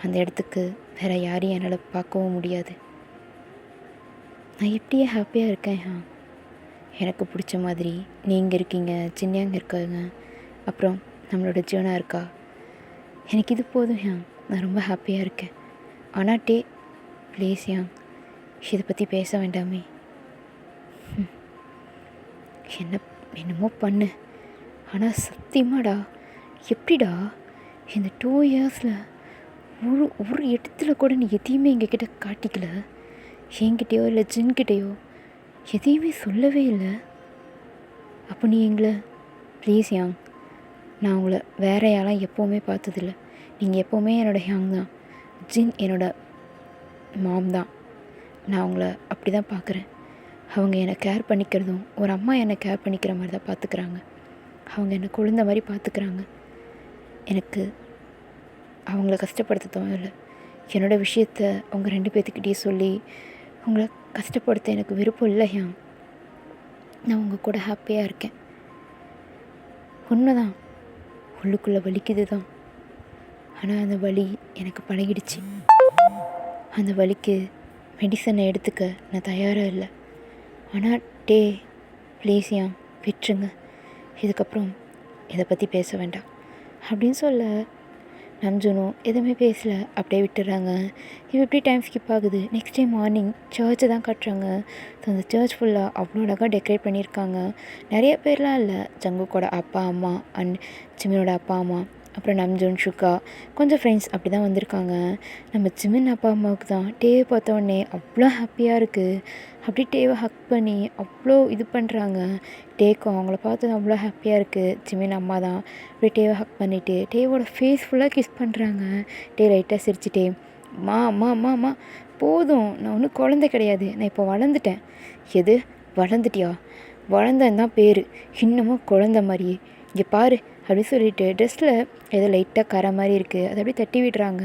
அந்த இடத்துக்கு வேறு யாரையும் என்னால் பார்க்கவும் முடியாது. நான் இப்படியே ஹாப்பியாக இருக்கேன் ஹியாங். எனக்கு பிடிச்ச மாதிரி நீங்கள் இருக்கீங்க, சின்னியாங்க இருக்காங்க, அப்புறம் நம்மளோட ஜீவனா இருக்கா. எனக்கு இது போதும் ஹியாங், நான் ரொம்ப ஹாப்பியாக இருக்கேன். ஆனால் ப்ளீஸ் ஹியாங், இதை பற்றி பேச வேண்டாமே. என்னமோ பண்ணு, ஆனால் சத்தியமாடா, எப்படிடா இந்த 2 இயர்ஸில் ஒரு இடத்துல கூட நீ எதையுமே எங்ககிட்ட காட்டிக்கல. என்கிட்டயோ இல்லை ஜின்கிட்டேயோ எதையுமே சொல்லவே இல்லை. அப்போ நீ எங்களை ப்ளீஸ் யாங், நான் உங்களை வேற யாரெல்லாம் எப்போவுமே பார்த்ததில்ல. நீங்கள் எப்போவுமே என்னோடய ஹியாங் தான். ஜின் என்னோடய மாம் தான். நான் அவங்கள அப்படி தான் பார்க்குறேன். அவங்க என்னை கேர் பண்ணிக்கிறதும் ஒரு அம்மா என்னை கேர் பண்ணிக்கிற மாதிரி தான் பார்த்துக்கிறாங்க. அவங்க என்னை குழந்த மாதிரி பார்த்துக்கிறாங்க. எனக்கு அவங்கள கஷ்டப்படுத்த தோணலை. என்னோடய விஷயத்த அவங்க 2 பேர்த்துக்கிட்டே சொல்லி அவங்கள கஷ்டப்படுத்த எனக்கு விருப்பம் இல்லை ஹியாங். நான் உங்கள் கூட ஹாப்பியாக இருக்கேன். உண்மை தான், உள்ளுக்குள்ளே வலிக்குது தான். ஆனால் அந்த வலி எனக்கு பழகிடுச்சு. அந்த வலிக்கு மெடிசனை எடுத்துக்க நான் தயாராக இல்லை. ஆனால் ப்ளீஸ் யாங், விட்டுருங்க. இதுக்கப்புறம் இதை பற்றி பேச வேண்டாம் அப்படின்னு சொல்ல நம்ஜுனும் எதுவுமே பேசலை, அப்படியே விட்டுறாங்க. இப்போ எப்படி டைம் ஸ்கிப் ஆகுது. நெக்ஸ்ட் டே மார்னிங் சர்ச்சை தான் காட்டுறாங்க. ஸோ அந்த சர்ச் ஃபுல்லாக அவ்வளோ அழகாக டெக்கரேட் பண்ணியிருக்காங்க. நிறைய பேர்லாம் இல்லை, ஜங்குக்கோட அப்பா அம்மா அண்ட் ஜிமினோட அப்பா அம்மா, அப்புறம் நம்ஜுன், ஷுகா, கொஞ்சம் ஃப்ரெண்ட்ஸ் அப்படி தான் வந்திருக்காங்க. நம்ம ஜிமின் அப்பா அம்மாவுக்கு தான் டேவை பார்த்த உடனே அவ்வளோ ஹாப்பியாக இருக்குது. அப்படி டேவை ஹக் பண்ணி அவ்வளோ இது பண்ணுறாங்க. டேக்கும் அவங்கள பார்த்து அவ்வளோ ஹாப்பியாக இருக்குது. ஜிமின் அம்மா தான் அப்படியே டேவை ஹக் பண்ணிவிட்டு டேவோட ஃபேஸ் ஃபுல்லாக கிஸ் பண்ணுறாங்க. டே லைட்டாக சிரிச்சிட்டே, அம்மா அம்மா அம்மா அம்மா போதும், நான் ஒன்றும் குழந்தை கிடையாது, நான் இப்போ வளர்ந்துட்டேன். எது வளர்ந்துட்டியா? வளர்ந்தேன் தான் பேர், இன்னமும் குழந்த மாதிரியே, இங்கே பாரு அப்படின்னு சொல்லிட்டு ட்ரெஸ்ஸில் ஏதோ லைட்டாக கரை மாதிரி இருக்குது, அதை அப்படியே தட்டி விடுறாங்க.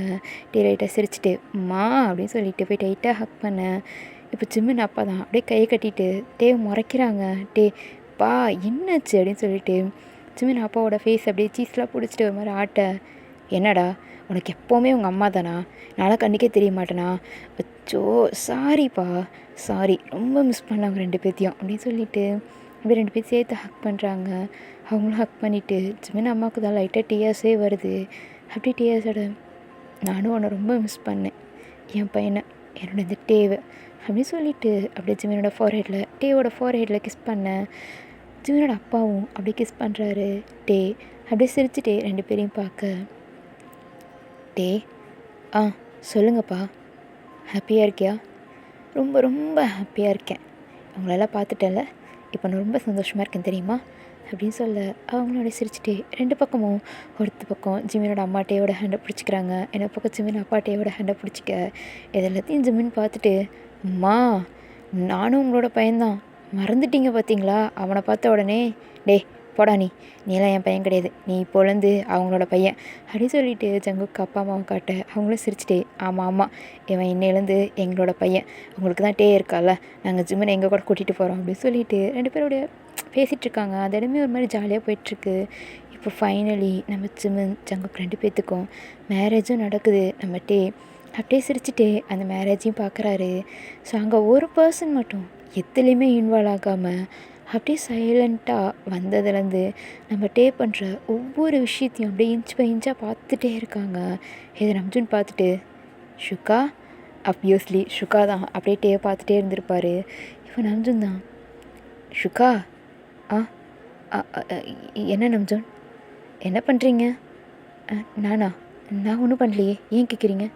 டே லைட்டாக சிரிச்சிட்டு அம்மா அப்படின்னு சொல்லிட்டு போய் டைட்டாக ஹக் பண்ணேன். இப்போ ஜிமின் அப்பா தான் அப்படியே கையை கட்டிட்டு டேவை முறைக்கிறாங்க. பா என்னாச்சு அப்படின்னு சொல்லிட்டு ஜிமின் அப்பாவோட ஃபேஸ் அப்படியே சீஸ்லாம் பிடிச்சிட்டு ஒரு மாதிரி ஆட்ட, என்னடா உனக்கு எப்போவுமே உங்கள் அம்மா தானா? நான்லாம் கண்ணுக்கே தெரிய மாட்டேனா? அச்சோ சாரிப்பா, சாரி, ரொம்ப மிஸ் பண்ணாங்க 2 பேர்த்தையும் அப்படின்னு சொல்லிட்டு அப்படியே 2 பேர் சேர்த்து ஹக் பண்ணுறாங்க. அவங்களும் ஹக் பண்ணிவிட்டு ஜிமின் அம்மாவுக்கு தான் லைட்டாக டியர்ஸே வருது. அப்படி டியர்ஸோட நானும் உன்னை ரொம்ப மிஸ் பண்ணேன், என் பையனை, என்னோட இந்த டேவை அப்படின்னு சொல்லிட்டு அப்படியே ஜிமினோட ஃபோர்ஹெட்டில் டேவோட ஃபோர்ஹெட்டில் கிஸ் பண்ணேன். ஜிமினோட அப்பாவும் அப்படியே கிஸ் பண்ணுறாரு. டே அப்படியே சிரிச்சுட்டே 2 பேரையும் பார்க்க, டே சொல்லுங்கப்பா, ஹாப்பியாக இருக்கியா? ரொம்ப ரொம்ப ஹாப்பியாக இருக்கேன், அவங்களெல்லாம் பார்த்துட்டேன்ல, இப்போ நான் ரொம்ப சந்தோஷமாக இருக்கேன் தெரியுமா அப்படின்னு சொல்ல அவங்களோட சிரிச்சுட்டே 2 பக்கமும் ஒருத்த பக்கம் ஜிமினோட அம்மா டேவோட ஹேண்டை பிடிச்சிக்கிறாங்க, என்ன பக்கம் ஜிமின் அப்பா டேவோட ஹேண்டை பிடிச்சிக்க. இது எல்லாத்தையும் ஜிமின் பார்த்துட்டு, அம்மா நானும் உங்களோட பையன்தான், மறந்துட்டீங்க பார்த்தீங்களா? அவனை பார்த்த உடனே போடா நீலாம் என் பையன் கிடையாது, நீ இப்போலேருந்து அவங்களோட பையன் அப்படின்னு சொல்லிட்டு ஜங்குக்கு அப்பா அம்மாவை காட்ட அவங்களும் சிரிச்சிட்டே, ஆமாம் ஆமாம், இவன் இன்னையிலேருந்து எங்களோட பையன், உங்களுக்கு தான் டே இருக்கால, நாங்கள் ஜிம்மினை எங்கள் கூட கூட்டிகிட்டு போகிறோம் அப்படின்னு சொல்லிட்டு 2 பேரோடைய பேசிகிட்ருக்காங்க. அந்த இடமே ஒரு மாதிரி ஜாலியாக போயிட்டுருக்கு. இப்போ ஃபைனலி நம்ம ஜிமின் ஜங்குக்கு 2 பேர்த்துக்கும் மேரேஜும் நடக்குது. நம்ம டே அப்படியே சிரிச்சுட்டே அந்த மேரேஜையும் பார்க்குறாரு. ஸோ அங்கே ஒரு பர்சன் மட்டும் எதுலேயுமே இன்வால்வ் ஆகாமல் அப்படியே சைலண்ட்டாக வந்ததுலேருந்து நம்ம டே பண்ணுற ஒவ்வொரு விஷயத்தையும் அப்படியே இன்ச் பை இன்ச்சாக பார்த்துட்டே இருக்காங்க. இதை நம்ஜுன் பார்த்துட்டு, ஷுகா, அப்வியஸ்லி ஷுகா தான் அப்படியே டே பார்த்துட்டே இருந்திருப்பார். இப்போ நம்ஜுன் தான், ஷுகா என்ன நம்ஜுன், என்ன பண்ணுறீங்க? நான் ஒன்றும் பண்ணலையே, ஏன் கேட்குறீங்க?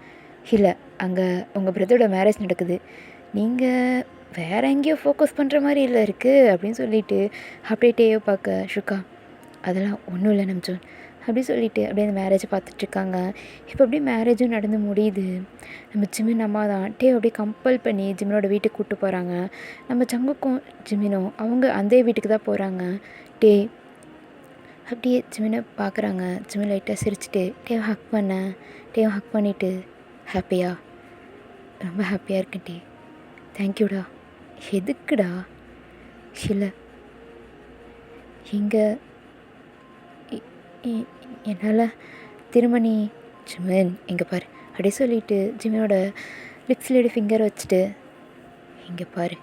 இல்லை, அங்கே உங்கள் பிரதரோட மேரேஜ் நடக்குது, நீங்கள் வேறு எங்கேயோ ஃபோக்கஸ் பண்ணுற மாதிரி இல்லை இருக்குது அப்படின்னு சொல்லிட்டு அப்படியே டேவை பார்க்க ஷுகா, அதெல்லாம் ஒன்றும் இல்லை நம்ஜுன் அப்படி சொல்லிட்டு அப்படியே அந்த மேரேஜை பார்த்துட்ருக்காங்க. இப்போ அப்படியே மேரேஜும் நடந்து முடியுது. நம்ம ஜிமின் அம்மா தான் டேவ் அப்படியே கம்பல் பண்ணி ஜிமினோட வீட்டுக்கு கூப்பிட்டு போகிறாங்க. நம்ம ஜங்குக்கும் ஜிமினும் அவங்க அந்த வீட்டுக்கு தான் போகிறாங்க. அப்படியே ஜிமினை பார்க்குறாங்க. ஜிமின் லைட்டாக சிரிச்சுட்டு டேவ் ஹக் பண்ணிவிட்டு ஹாப்பியா, ரொம்ப ஹாப்பியாக இருக்கேன் தேங்க்யூடா. எதுக்குடா? இல்லை இங்கே என்னால் திருமணி ஜிமின் இங்கே பாரு அப்படியே சொல்லிவிட்டு ஜிமினோட லிப்ஸில் ஃபிங்கர் வச்சுட்டு இங்கே பாரு,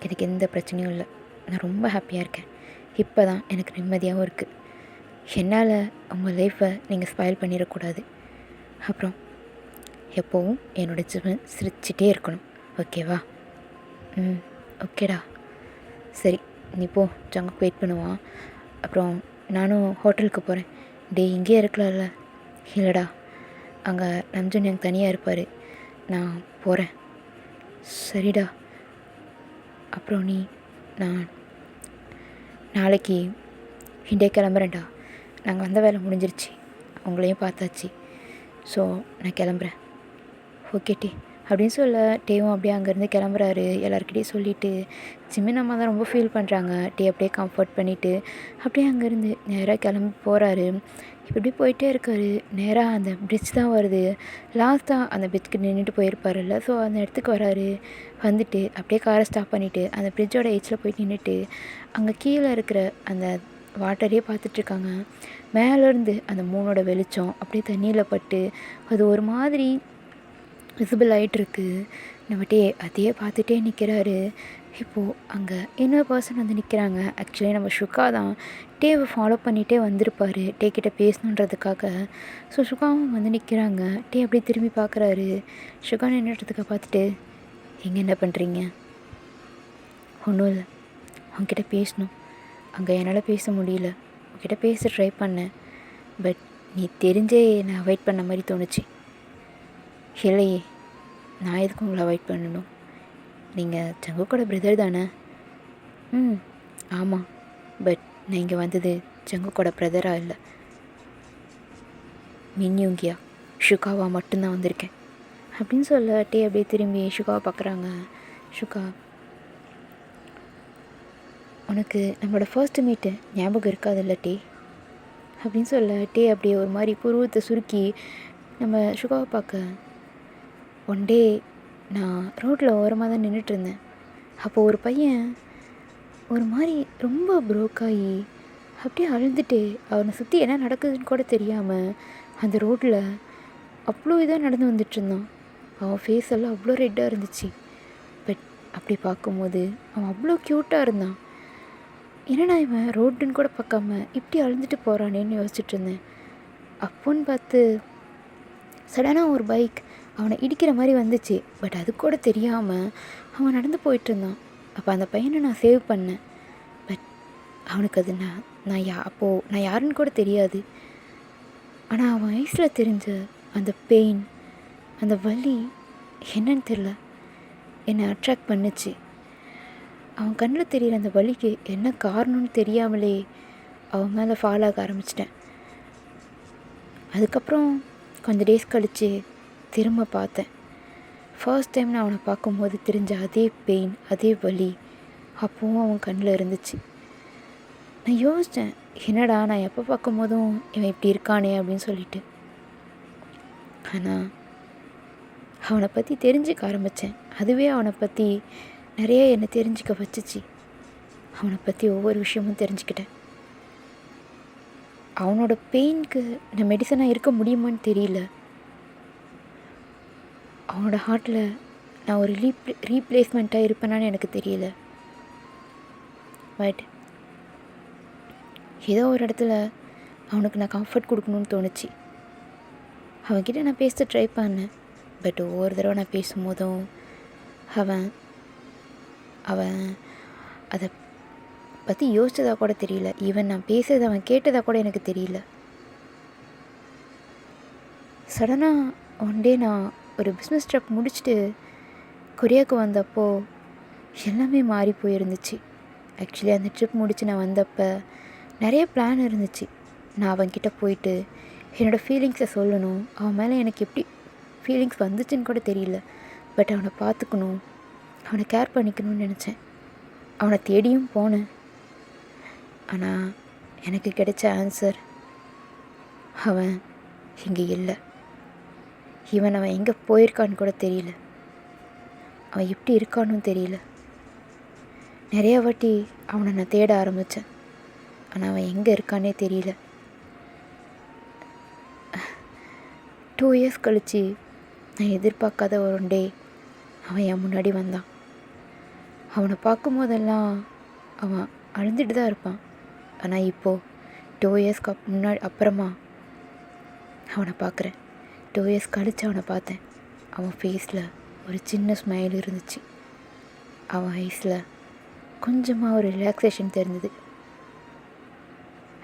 எனக்கு எந்த பிரச்சனையும் இல்லை, நான் ரொம்ப ஹாப்பியாக இருக்கேன். இப்போ தான் எனக்கு நிம்மதியாகவும் இருக்குது. என்னால் உங்கள் லைஃப்பை நீங்கள் ஸ்பாயில் பண்ணிடக்கூடாது. அப்புறம் எப்போவும் என்னோடய ஜிமின் சிரிச்சிட்டே இருக்கணும், ஓகேவா? ஓகேடா. சரி, நீ போ, ஜங்குக்கு வெயிட் பண்ணுவான். அப்புறம் நானும் ஹோட்டலுக்கு போகிறேன். இங்கேயே இருக்கலாம்ல? இல்லைடா, அங்கே நம்ஜன் எனக்கு தனியாக இருப்பார், நான் போகிறேன். சரிடா. அப்புறம் நான் நாளைக்கு இண்டே கிளம்புறேன்டா. நாங்கள் வந்த வேலை முடிஞ்சிருச்சு, உங்களையும் பார்த்தாச்சு. ஸோ நான் கிளம்புறேன். ஓகே அப்படின்னு சொல்ல டேவும் அப்படியே அங்கேருந்து கிளம்புறாரு. எல்லாருக்கிட்டையும் சொல்லிவிட்டு ஜிமின் அம்மா தான் ரொம்ப ஃபீல் பண்ணுறாங்க. அப்படியே கம்ஃபர்ட் பண்ணிவிட்டு அப்படியே அங்கேருந்து நேராக கிளம்பி போகிறாரு. இப்படி போயிட்டே இருக்கார். நேராக அந்த பிரிட்ஜ் தான் வருது. லாஸ்ட்டாக அந்த பிரிட்ஜ்க்கு நின்றுட்டு போயிருப்பார்ல, ஸோ அந்த இடத்துக்கு வராரு. வந்துட்டு அப்படியே காரை ஸ்டாப் பண்ணிவிட்டு அந்த பிரிட்ஜோட எட்ஜில் போய் நின்றுட்டு அங்கே கீழே இருக்கிற அந்த வாட்டரையே பார்த்துட்ருக்காங்க. மேலேருந்து அந்த மூணோட வெளிச்சம் அப்படியே தண்ணியில் பட்டு அது ஒரு மாதிரி விசிபிள் ஆகிட்டுருக்கு. நம்மகிட்டே அதையே பார்த்துட்டே நிற்கிறாரு. இப்போது அங்கே இன்னொரு பர்சன் வந்து நிற்கிறாங்க. ஆக்சுவலி நம்ம ஷுகா தான். டேவை ஃபாலோ பண்ணிகிட்டே வந்திருப்பார் கிட்ட பேசணுன்றதுக்காக. ஸோ ஷுகாவும் வந்து நிற்கிறாங்க. அப்படியே திரும்பி பார்க்குறாரு. ஷுகா நின்றுட்டுருக்க பார்த்துட்டு, எங்கே என்ன பண்ணுறீங்க? ஒன்றும் இல்லை, அவங்ககிட்ட பேசணும். அங்கே என்னால் பேச முடியல, அவங்ககிட்ட பேச ட்ரை பண்ணேன். பட் நீ தெரிஞ்சே என்னை அவாய்ட் பண்ண மாதிரி தோணுச்சு. இல்லையே, நான் எதுக்கு உங்களை அவாய்ட் பண்ணணும்? நீங்கள் ஜங்குக்கோட பிரதர் தானே? ஆமாம். பட் நான் இங்கே வந்தது ஜங்குக்கோட பிரதராக இல்லை, மின்யூங்கியா ஷுகாவா மட்டும்தான் வந்திருக்கேன் அப்படின்னு சொல்ல அப்படியே திரும்பி ஷுகாவை பார்க்குறாங்க. ஷுகா, உனக்கு நம்மளோட ஃபர்ஸ்ட் மீட்டு ஞாபகம் இருக்காதுல்ல அப்படின்னு சொல்ல அப்படியே ஒரு மாதிரி புருவத்தை சுருக்கி நம்ம ஷுகாவை பார்க்க, ஒன் டே நான் ரோட்டில் ஓரமாக தான் நின்றுட்டுருந்தேன். அப்போது ஒரு பையன் ஒரு மாதிரி ரொம்ப ப்ரோக்காகி அப்படியே அழுதுட்டு அவனை சுற்றி என்ன நடக்குதுன்னு கூட தெரியாமல் அந்த ரோட்டில் அவ்வளோ இதாக நடந்து வந்துட்டுருந்தான். அவன் ஃபேஸ் எல்லாம் அவ்வளோ ரெட்டாக இருந்துச்சு. பட் அப்படி பார்க்கும்போது அவன் அவ்வளோ க்யூட்டாக இருந்தான். என்னடா இவன் ரோட்டுன்னு கூட பார்க்காம இப்படி அழுந்துட்டு போகிறானேன்னு யோசிச்சுட்டு இருந்தேன். அப்போன்னு பார்த்து சடனாக ஒரு பைக் அவனை இடிக்கிற மாதிரி வந்துச்சு. பட் அது கூட தெரியாமல் அவன் நடந்து போயிட்டுருந்தான். அப்போ அந்த பையனை நான் சேவ் பண்ணேன். பட் அவனுக்கு அது அப்போது நான் யாருன்னு கூட தெரியாது. ஆனால் அவன் வயசில் தெரிஞ்ச அந்த பெயின், அந்த வலி என்னன்னு தெரில, என்னை அட்ராக்ட் பண்ணுச்சு. அவன் கண்ணில் தெரிகிற அந்த வலிக்கு என்ன காரணம்னு தெரியாமலே அவன் மேலே ஃபாலோ ஆக ஆரம்பிச்சிட்டேன். அதுக்கப்புறம் கொஞ்சம் டேஸ் கழித்து திரும்ப பார்த்தேன். ஃபர்ஸ்ட் டைம் நான் அவனை பார்க்கும்போது தெரிஞ்ச அதே பெயின், அதே வலி அப்போவும் அவன் கண்ணில் இருந்துச்சு. நான் யோசித்தேன், என்னடா நான் எப்போ பார்க்கும்போதும் இவன் இப்படி இருக்கானே அப்படின்னு சொல்லிட்டு. ஆனால் அவனை பற்றி தெரிஞ்சுக்க ஆரம்பித்தேன். அதுவே அவனை பற்றி நிறைய என்னை தெரிஞ்சுக்க வச்சிச்சு. அவனை பற்றி ஒவ்வொரு விஷயமும் தெரிஞ்சுக்கிட்டேன். அவனோட பெயினுக்கு நான் மெடிசனாக இருக்க முடியுமான்னு தெரியல. அவனோட ஹார்ட்டில் நான் ஒரு ரீப்ளேஸ்மெண்ட்டாக இருப்பேனான்னு எனக்கு தெரியல. பட் ஏதோ ஒரு இடத்துல அவனுக்கு நான் கம்ஃபர்ட் கொடுக்கணுன்னு தோணுச்சு. அவன்கிட்ட நான் பேச ட்ரை பண்ணேன். பட் ஒவ்வொரு தடவை நான் பேசும்போதும் அவன் அதை பற்றி யோசிச்சதாக கூட தெரியல. ஈவன் நான் பேசுறதை அவன் கேட்டதாக கூட எனக்கு தெரியல. சடனாக ஒன் டே நான் ஒரு பிஸ்னஸ் ட்ரிப் முடிச்சுட்டு கொரியாவுக்கு வந்தப்போ எல்லாமே மாறி போயிருந்துச்சு. ஆக்சுவலி அந்த ட்ரிப் முடித்து நான் வந்தப்போ நிறைய பிளான் இருந்துச்சு. நான் அவன்கிட்ட போயிட்டு என்னோடய ஃபீலிங்ஸை சொல்லணும். அவன் மேலே எனக்கு எப்படி ஃபீலிங்ஸ் வந்துச்சுன்னு கூட தெரியல. பட் அவனை பார்த்துக்கணும், அவனை கேர் பண்ணிக்கணும்னு நினச்சேன். அவனை தேடியும் போனேன். ஆனால் எனக்கு கிடைச்ச ஆன்சர், அவன் இங்கே இல்லை. அவன் எங்கே போயிருக்கான்னு கூட தெரியல. அவன் எப்படி இருக்கான்னு தெரியல. நிறையா வாட்டி அவனை நான் தேட ஆரம்பித்தேன். ஆனால் அவன் எங்கே இருக்கானே தெரியல. 2 இயர்ஸ் கழித்து நான் எதிர்பார்க்காத ஒரு டே அவன் என் முன்னாடி வந்தான். அவனை பார்க்கும்போதெல்லாம் அவன் அழுந்துட்டு தான் இருப்பான். ஆனால் இப்போது 2 இயர்ஸ்க்கு அப்புறமா அவனை பார்க்குறேன். 2 இயர்ஸ் கழித்து அவனை பார்த்தேன். அவன் ஃபேஸில் ஒரு சின்ன ஸ்மைல் இருந்துச்சு. அவன் ஐஸில் கொஞ்சமாக ஒரு ரிலாக்ஸேஷன் தெரிஞ்சுது.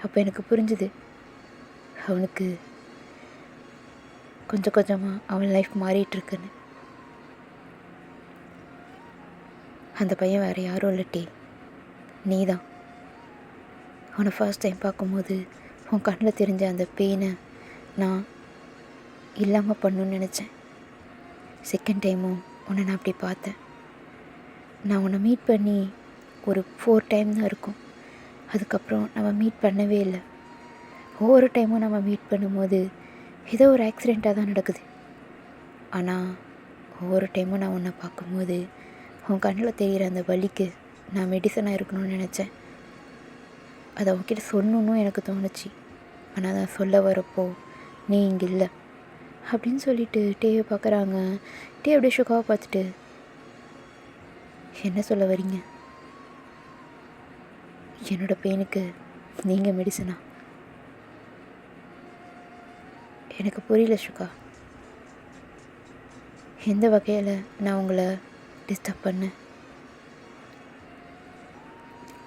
அப்போ எனக்கு புரிஞ்சுது, அவனுக்கு கொஞ்சம் கொஞ்சமாக அவன் லைஃப் மாறிட்டுருக்குன்னு. அந்த பையன் வேறு யாரும் இல்லட்டி, நீ தான். அவனை ஃபர்ஸ்ட் டைம் பார்க்கும்போது உன் கண்ணில் தெரிஞ்ச அந்த பெயினை நான் இல்லாமல் பண்ணணுன்னு நினச்சேன். செகண்ட் டைமும் உன்னை நான் அப்படி பார்த்தேன். நான் உன்னை மீட் பண்ணி ஒரு 4 டைம் தான் இருக்கும். அதுக்கப்புறம் நம்ம மீட் பண்ணவே இல்லை. ஒவ்வொரு டைமும் நம்ம மீட் பண்ணும்போது ஏதோ ஒரு ஆக்சிடெண்ட்டாக தான் நடக்குது. ஆனால் ஒவ்வொரு டைமும் நான் உன்னை பார்க்கும்போது உன் கண்ணில் தெரிகிற அந்த வலிக்கு நான் மெடிசனாக இருக்கணும்னு நினச்சேன். அதை அவன்கிட்ட சொல்லணுன்னு எனக்கு தோணுச்சு. ஆனால் நான் சொல்ல வரப்போ நீ இங்கே இல்லை அப்படின்னு சொல்லிட்டு டேவை பார்க்குறாங்க. டே அப்படியே ஷுக்காவை பார்த்துட்டு, என்ன சொல்ல வரீங்க? என்னோடய பெயினுக்கு நீங்கள் மெடிசனா? எனக்கு புரியல ஷுகா. எந்த வகையில் நான் உங்களை டிஸ்டர்ப் பண்ணேன்?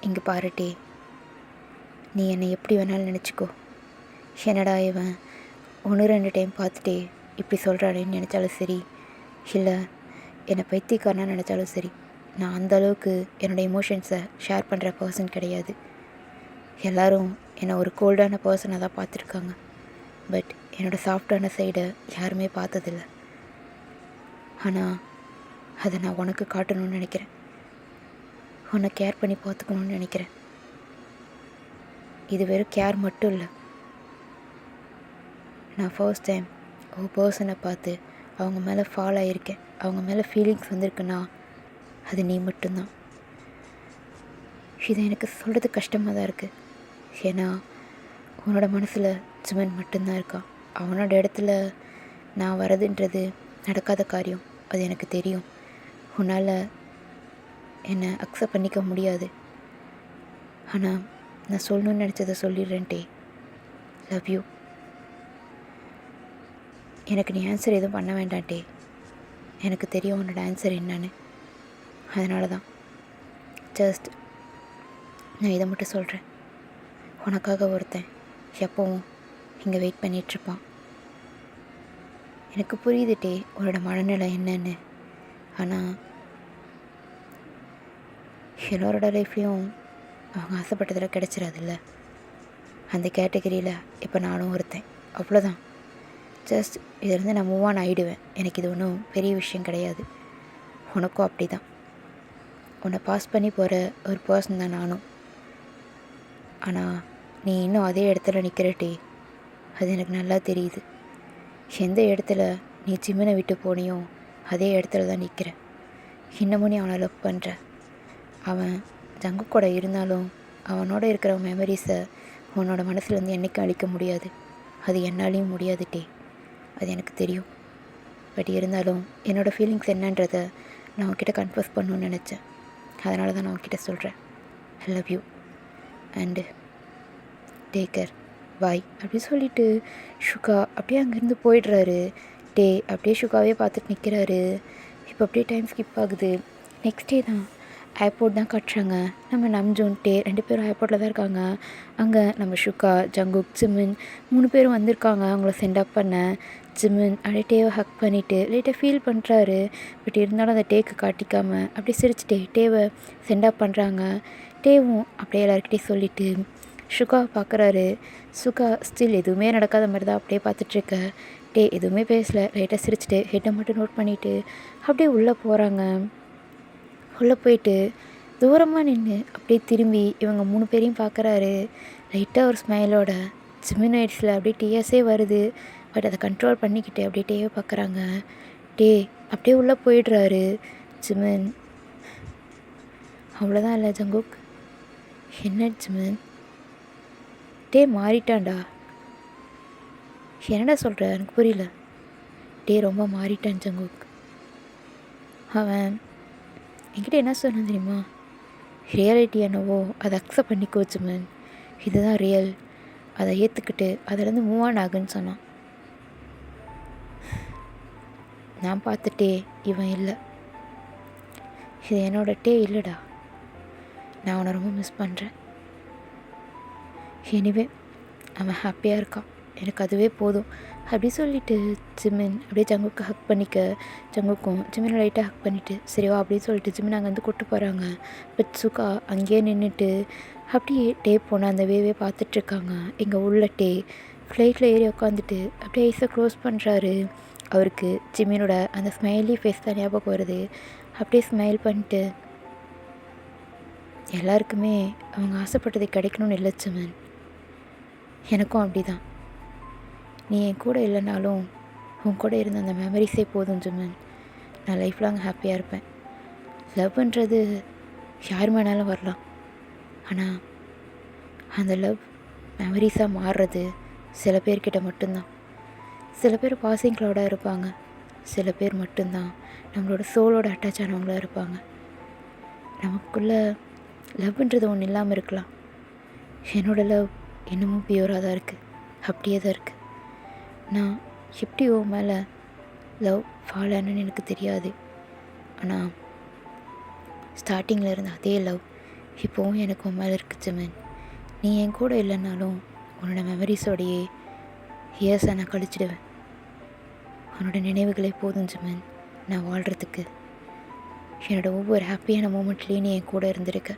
இங்கே பாருட்டே, நீ என்னை எப்படி வேணாலும் நினச்சிக்கோ. என்னடா இவன் 1-2 டைம் பார்த்துட்டே இப்படி சொல்கிறானேன்னு நினச்சாலும் சரி, இல்லை என்னை பைத்தியக்காரனா நினச்சாலும் சரி, நான் அந்தளவுக்கு என்னோடய எமோஷன்ஸை ஷேர் பண்ணுற பர்சன் கிடையாது. எல்லோரும் என்னை ஒரு கோல்டான பர்சனாக தான் பார்த்துருக்காங்க. பட் என்னோடய சாஃப்டான சைடை யாருமே பார்த்ததில்ல. ஆனால் அதை நான் உனக்கு காட்டணும்னு நினைக்கிறேன். உன்னை கேர் பண்ணி பார்த்துக்கணுன்னு நினைக்கிறேன். இது வெறும் கேர் மட்டும் இல்லை. நான் ஃபர்ஸ்ட் டைம் ஒரு பர்சனை பார்த்து அவங்க மேலே ஃபால் ஆகியிருக்கேன். அவங்க மேலே ஃபீலிங்ஸ் வந்திருக்குன்னா அது நீ மட்டும்தான். இது எனக்கு சொல்கிறது கஷ்டமாக தான் இருக்குது. ஏன்னா உன்னோட மனசில் ஜிமன் மட்டும்தான் இருக்கான். அவனோட இடத்துல நான் வரதுன்றது நடக்காத காரியம். அது எனக்கு தெரியும். உன்னால் என்னை அக்செப்ட் பண்ணிக்க முடியாது. ஆனால் நான் சொல்லணுன்னு நினச்சதை சொல்லிடுறேன்ட்டே. Love you. எனக்கு நீ ஆன்சர் எதுவும் பண்ண வேண்டான்ட்டே. எனக்கு தெரியும் உன்னோட ஆன்சர் என்னன்னு. அதனால தான் ஜஸ்ட் நான் இதை மட்டும் சொல்கிறேன். உனக்காக ஒருத்தன் எப்போவும் இங்கே வெயிட் பண்ணிகிட்ருப்பான். எனக்கு புரியுதுட்டே உன்னோட மனநிலை என்னன்னு. ஆனால் எல்லோரோட லைஃப்லேயும் அவங்க ஆசைப்பட்டதில் கிடச்சிடாதுல்ல. அந்த கேட்டகரியில் இப்போ நானும் ஒருத்தன். அவ்வளோதான். ஜஸ்ட் இதிலேருந்து நான் மூவ் ஆன் ஆகிடுவேன். எனக்கு இது ஒன்றும் பெரிய விஷயம் கிடையாது. உனக்கும் அப்படி தான். உன்னை பாஸ் பண்ணி போகிற ஒரு பர்சன் தான் நானும். ஆனால் நீ இன்னும் அதே இடத்துல நிற்கிறட்டே. அது எனக்கு நல்லா தெரியுது. எந்த இடத்துல நீ ஜிம்மனை விட்டு போனியோ அதே இடத்துல தான் நிற்கிற. இன்னமும் நீ அவனை லவ் பண்ணுற. அவன் ஜங்கு கூட இருந்தாலும் அவனோட இருக்கிற மெமரிஸை உன்னோட மனசுலேருந்து என்றைக்கும் அழிக்க முடியாது. அது என்னாலையும் முடியாதுட்டே. அது எனக்கு தெரியும். பட் இருந்தாலும் என்னோடய ஃபீலிங்ஸ் என்னன்றதை நான் உன்கிட்ட கன்ஃபர்ஸ் பண்ணணுன்னு நினச்சேன். அதனால தான் நான் உன்கிட்ட சொல்கிறேன். I love you and take care, bye அப்படி சொல்லிவிட்டு ஷுகா அப்படியே அங்கேருந்து போயிடுறாரு. டே அப்படியே ஷுகாவே பார்த்துட்டு நிற்கிறாரு. இப்போ அப்படியே டைம் ஸ்கிப் ஆகுது. நெக்ஸ்ட் டே தான் ஏர்போர்ட் தான் காட்டுறாங்க. நம்ம நம்ஜூன் டே 2 பேரும் ஏர்போர்ட்டில் தான் இருக்காங்க. அங்கே நம்ம ஷுகா, ஜங்குக், ஜிமின் 3 பேரும் வந்திருக்காங்க அவங்கள சென்ட் அப் பண்ண. ஜிமின் அப்படியே டேவை ஹக் பண்ணிவிட்டு லைட்டாக ஃபீல் பண்ணுறாரு. பட் இருந்தாலும் அந்த டேக்கு காட்டிக்காமல் அப்படியே சிரிச்சுட்டே டேவை சென்ட் அப் பண்ணுறாங்க. டேவும் அப்படியே எல்லாருக்கிட்டே சொல்லிவிட்டு சுகாவை பார்க்குறாரு. சுகா ஸ்டில் எதுவுமே நடக்காத மாதிரி தான் அப்படியே பார்த்துட்ருக்க. எதுவுமே பேசலை, லைட்டாக சிரிச்சிட்டு ஹெட்டை மட்டும் நோட் பண்ணிவிட்டு அப்படியே உள்ளே போகிறாங்க. உள்ளே போயிட்டு தூரமாக நின்று அப்படியே திரும்பி இவங்க 3 பேரையும் பார்க்குறாரு. லைட்டாக ஒரு ஸ்மைலோட ஜிமின் ஐட்ஸில் அப்படியே டிஎஸ்ஸே வருது. பட் அதை கண்ட்ரோல் பண்ணிக்கிட்டு அப்படியே டேவை பார்க்குறாங்க. அப்படியே உள்ளே போயிடுறாரு ஜிமின். அவ்வளோதான் இல்லை ஜங்குக். என்ன ஜிமின்? மாறிட்டான்டா. என்னடா சொல்கிற? எனக்கு புரியல. ரொம்ப மாறிட்டான் ஜங்குக். அவன் என்கிட்ட என்ன சொன்னான் தெரியுமா? ரியாலிட்டி என்னவோ அதை அக்செப்ட் பண்ணிக்கோ ஜிமின், இதுதான் ரியல், அதை ஏற்றுக்கிட்டு அதிலேருந்து மூவ் ஆன் ஆகுன்னு சொன்னான். நான் பார்த்துட்டே இவன் இல்லை, இது என்னோட இல்லைடா. நான் அவனை ரொம்ப மிஸ் பண்ணுறேன். எனிவே அவன் ஹாப்பியாக இருக்கான், எனக்கு அதுவே போதும் அப்படி சொல்லிவிட்டு ஜிமின் அப்படியே ஜங்குக்கு ஹக் பண்ணிக்க. ஜங்குக்கும் ஜிமினை லைட்டாக ஹக் பண்ணிவிட்டு சரிவா அப்படின்னு சொல்லிட்டு ஜிமின் அங்கேருந்து கூப்பிட்டு போகிறாங்க. பட் சுகா அங்கேயே நின்றுட்டு அப்படியே போனால் அந்த வேவே பார்த்துட்ருக்காங்க. இங்கே உள்ள ஃப்ளைட்டில் ஏறி உட்காந்துட்டு அப்படியே ஐஸை க்ளோஸ் பண்ணுறாரு. அவருக்கு ஜிமினோட அந்த ஸ்மைலி ஃபேஸ் தான் ஞாபகம் வருது. அப்படியே ஸ்மைல் பண்ணிட்டு எல்லாருக்குமே அவங்க ஆசைப்பட்டது கிடைக்கணும்னு இல்லை ஜிமின், எனக்கும் அப்படி தான். நீ என் கூட இல்லைனாலும் உன் கூட இருந்த அந்த மெமரிஸே போதும் ஜிமின், நான் லைஃப் லாங் ஹாப்பியாக இருப்பேன். லவ்ன்றது யார் வேணாலும் வரலாம், ஆனால் அந்த லவ் மெமரிஸாக மாறுறது சில பேர்கிட்ட மட்டும்தான். சில பேர் பாசிங் க்ளவுடாக இருப்பாங்க, சில பேர் மட்டும்தான் நம்மளோட சோலோட அட்டாச் ஆனவங்களாக இருப்பாங்க. நமக்குள்ளே லவ்ன்றது ஒன்று இல்லாமல் இருக்கலாம். என்னோடய லவ் இன்னமும் பியூராக தான் இருக்குது, அப்படியே தான் இருக்குது. நான் எப்படி உன் மேலே லவ் ஃபால் ஆனேன்னு எனக்கு தெரியாது, ஆனால் ஸ்டார்டிங்கில் இருந்த அதே லவ் இப்போவும் எனக்கு உன் மேலே இருக்குது ஜிமின். நீ என் கூட இல்லைன்னாலும் உன்னோட மெமரிஸோடையே இயர்ஸை நான் கழிச்சிடுவேன். உன்னோட நினைவுகளே போதும் ஜிமின் நான் வாழ்கிறதுக்கு. என்னோடய ஒவ்வொரு ஹாப்பியான மூமெண்ட்லேயும் நீ என் கூட இருந்திருக்க,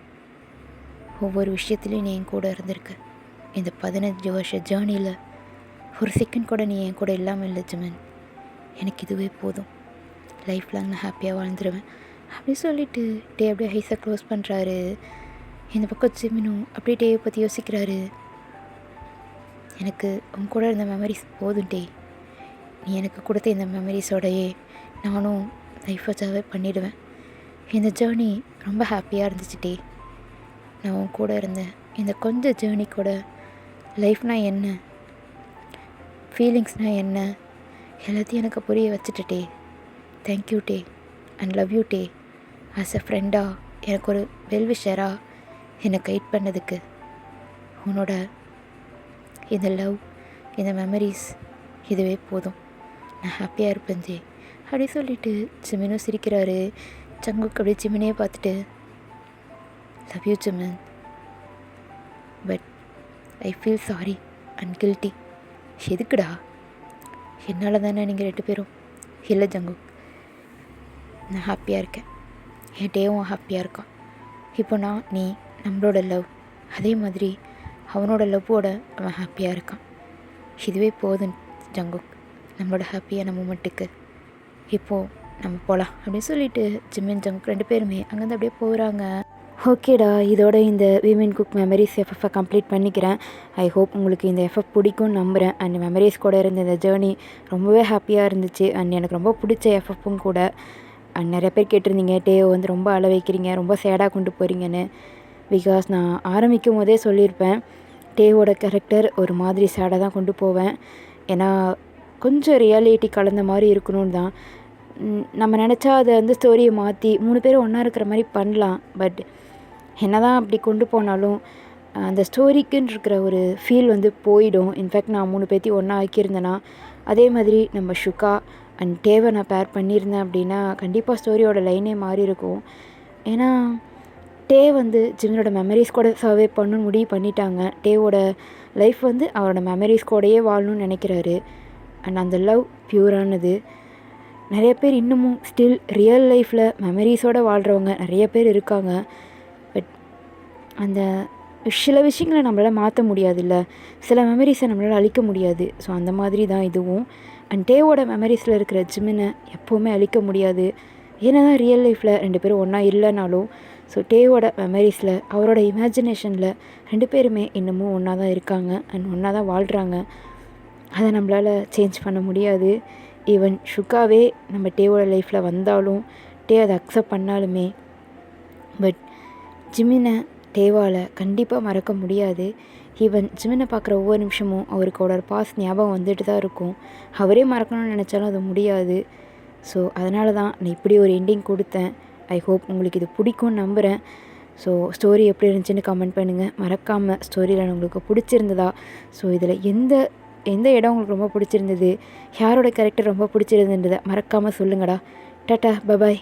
ஒவ்வொரு விஷயத்துலேயும் நீ என் கூட இருந்திருக்க. இந்த 15 வருஷ ஜேர்னியில் ஒரு செகண்ட் கூட நீ என் கூட இல்லாமல் இல்லை ஜிமின், எனக்கு இதுவே போதும். லைஃப் லாங் நான் ஹாப்பியாக வாழ்ந்துருவேன் அப்படி சொல்லிவிட்டு அப்படியே ஹைஸை க்ளோஸ் பண்ணுறாரு. இந்த பக்கம் ஜிமினும் அப்படியே டேவை பற்றி யோசிக்கிறாரு. எனக்கு உன் கூட இருந்த மெமரிஸ் போதும் நீ எனக்கு கொடுத்த இந்த மெமரிஸோடையே நானும் லைஃப்பை சர்வை பண்ணிவிடுவேன். இந்த ஜேர்னி ரொம்ப ஹாப்பியாக இருந்துச்சு நான் உன் கூட இருந்தேன். இந்த கொஞ்சம் ஜேர்னி கூட லைஃப்னால் என்ன, ஃபீலிங்ஸ்னால் என்ன, எல்லாத்தையும் எனக்கு புரிய வச்சுட்டு thank you and love you as a ஃப்ரெண்டாக, எனக்கு ஒரு வெல்விஷராக என்னை கைட் பண்ணதுக்கு. உன்னோட இந்த லவ், இந்த மெமரிஸ் இதுவே போதும், நான் ஹாப்பியாக இருப்பேன் அப்படி சொல்லிவிட்டு ஜிமினும் சிரிக்கிறாரு. ஜங்குக்கு அப்படியே ஜிமினே பார்த்துட்டு love you Jimin, but I feel sorry and guilty. எதுக்குடா? என்னால் தானே நீங்கள் 2 பேரும். இல்லை ஜங்குக், நான் ஹாப்பியாக இருக்கேன், என் டேவும் ஹாப்பியாக இருக்கான். இப்போ நீ நம்மளோட லவ், அதே மாதிரி அவனோட லவ்வோட அவன் ஹாப்பியாக இருக்கான். இதுவே போதும் ஜங்குக் நம்மளோட ஹாப்பியான மூமெண்ட்டுக்கு. இப்போது நம்ம போகலாம் அப்படின்னு சொல்லிவிட்டு ஜிமின் ஜங்குக் 2 பேருமே அங்கேருந்து அப்படியே போகிறாங்க. ஓகேடா, இதோட இந்த விமன் குக் மெமரிஸ் எஃப்எஃப்பை கம்ப்ளீட் பண்ணிக்கிறேன். ஐ ஹோப் உங்களுக்கு இந்த எஃப்எஃப் பிடிக்கும்னு நம்புகிறேன். அண்ட் மெமரிஸ் கூட இருந்த இந்த ஜேர்னி ரொம்பவே ஹாப்பியாக இருந்துச்சு. அண்ட் எனக்கு ரொம்ப பிடிச்ச எஃப்எஃப்பும் கூட. அண்ட் நிறைய பேர் கேட்டிருந்தீங்க வந்து ரொம்ப அழ வைக்கிறீங்க, ரொம்ப சேடாக கொண்டு போகிறீங்கன்னு. பிகாஸ் நான் ஆரம்பிக்கும் போதே சொல்லியிருப்பேன், டேவோட கேரக்டர் ஒரு மாதிரி சேடாக தான் கொண்டு போவேன். ஏன்னா கொஞ்சம் ரியாலிட்டி கலந்த மாதிரி இருக்கணும்னு தான். நம்ம நினச்சா அதை ஸ்டோரியை மாற்றி 3 பேரும் ஒன்றா இருக்கிற மாதிரி பண்ணலாம். பட் என்ன தான் அப்படி கொண்டு போனாலும் அந்த ஸ்டோரிக்குன்னு இருக்கிற ஒரு ஃபீல் போயிடும். இன்ஃபேக்ட் நான் 3 பேர்த்தையும் ஒன்றா ஆக்கியிருந்தேன்னா, அதே மாதிரி நம்ம சுகா அண்ட் டேவை நான் பேர் பண்ணியிருந்தேன் அப்படின்னா கண்டிப்பாக ஸ்டோரியோட லைனே மாறி இருக்கும். ஏன்னா டே ஜிமினோட மெமரிஸ் கூட சர்வே பண்ணணும்னு முடிவு பண்ணிட்டாங்க. டேவோட லைஃப் அவரோட மெமரிஸ் கூடயே வாழணும்னு நினைக்கிறாரு. அண்ட் அந்த லவ் பியூரானது. நிறைய பேர் இன்னமும் ஸ்டில் ரியல் லைஃப்பில் மெமரிஸோடு வாழ்கிறவங்க நிறைய பேர் இருக்காங்க. பட் அந்த சில விஷயங்களை நம்மளால் மாற்ற முடியாதுல்ல, சில மெமரிஸை நம்மளால் அழிக்க முடியாது. ஸோ அந்த மாதிரி தான் இதுவும். அண்ட் டேவோட மெமரிஸில் இருக்கிற ஜிமினை எப்போவுமே அழிக்க முடியாது. ஏன்னா தான் ரியல் லைஃப்பில் 2 பேரும் ஒன்றா இல்லைனாலும், ஸோ டேவோட மெமரிஸில் அவரோட இமேஜினேஷனில் 2 பேருமே இன்னமும் ஒன்றா தான் இருக்காங்க அண்ட் ஒன்றா தான் வாழ்கிறாங்க. அதை நம்மளால் சேஞ்ச் பண்ண முடியாது. ஈவன் ஷுக்காவே நம்ம டேவோட லைஃப்பில் வந்தாலும், டே அதை அக்செப்ட் பண்ணாலுமே, பட் ஜிமினை டேவால் கண்டிப்பாக மறக்க முடியாது. ஈவன் ஜிமினை பார்க்குற ஒவ்வொரு நிமிஷமும் அவருக்கு அவரோட பாஸ்ட் ஞாபகம் வந்துட்டு தான் இருக்கும். அவரே மறக்கணும்னு நினச்சாலும் அது முடியாது. ஸோ அதனால தான் நான் இப்படி ஒரு எண்டிங் கொடுத்தேன். ஐ ஹோப் உங்களுக்கு இது பிடிக்கும்னு நம்புகிறேன். ஸோ ஸ்டோரி எப்படி இருந்துச்சுன்னு கமெண்ட் பண்ணுங்கள். மறக்காமல் ஸ்டோரியில் உங்களுக்கு பிடிச்சிருந்ததா, ஸோ இதில் எந்த எந்த இடம் உங்களுக்கு ரொம்ப பிடிச்சிருந்தது, யாரோட கேரக்டர் ரொம்ப பிடிச்சிருந்ததை மறக்காமல் சொல்லுங்கடா. Tata, bye bye.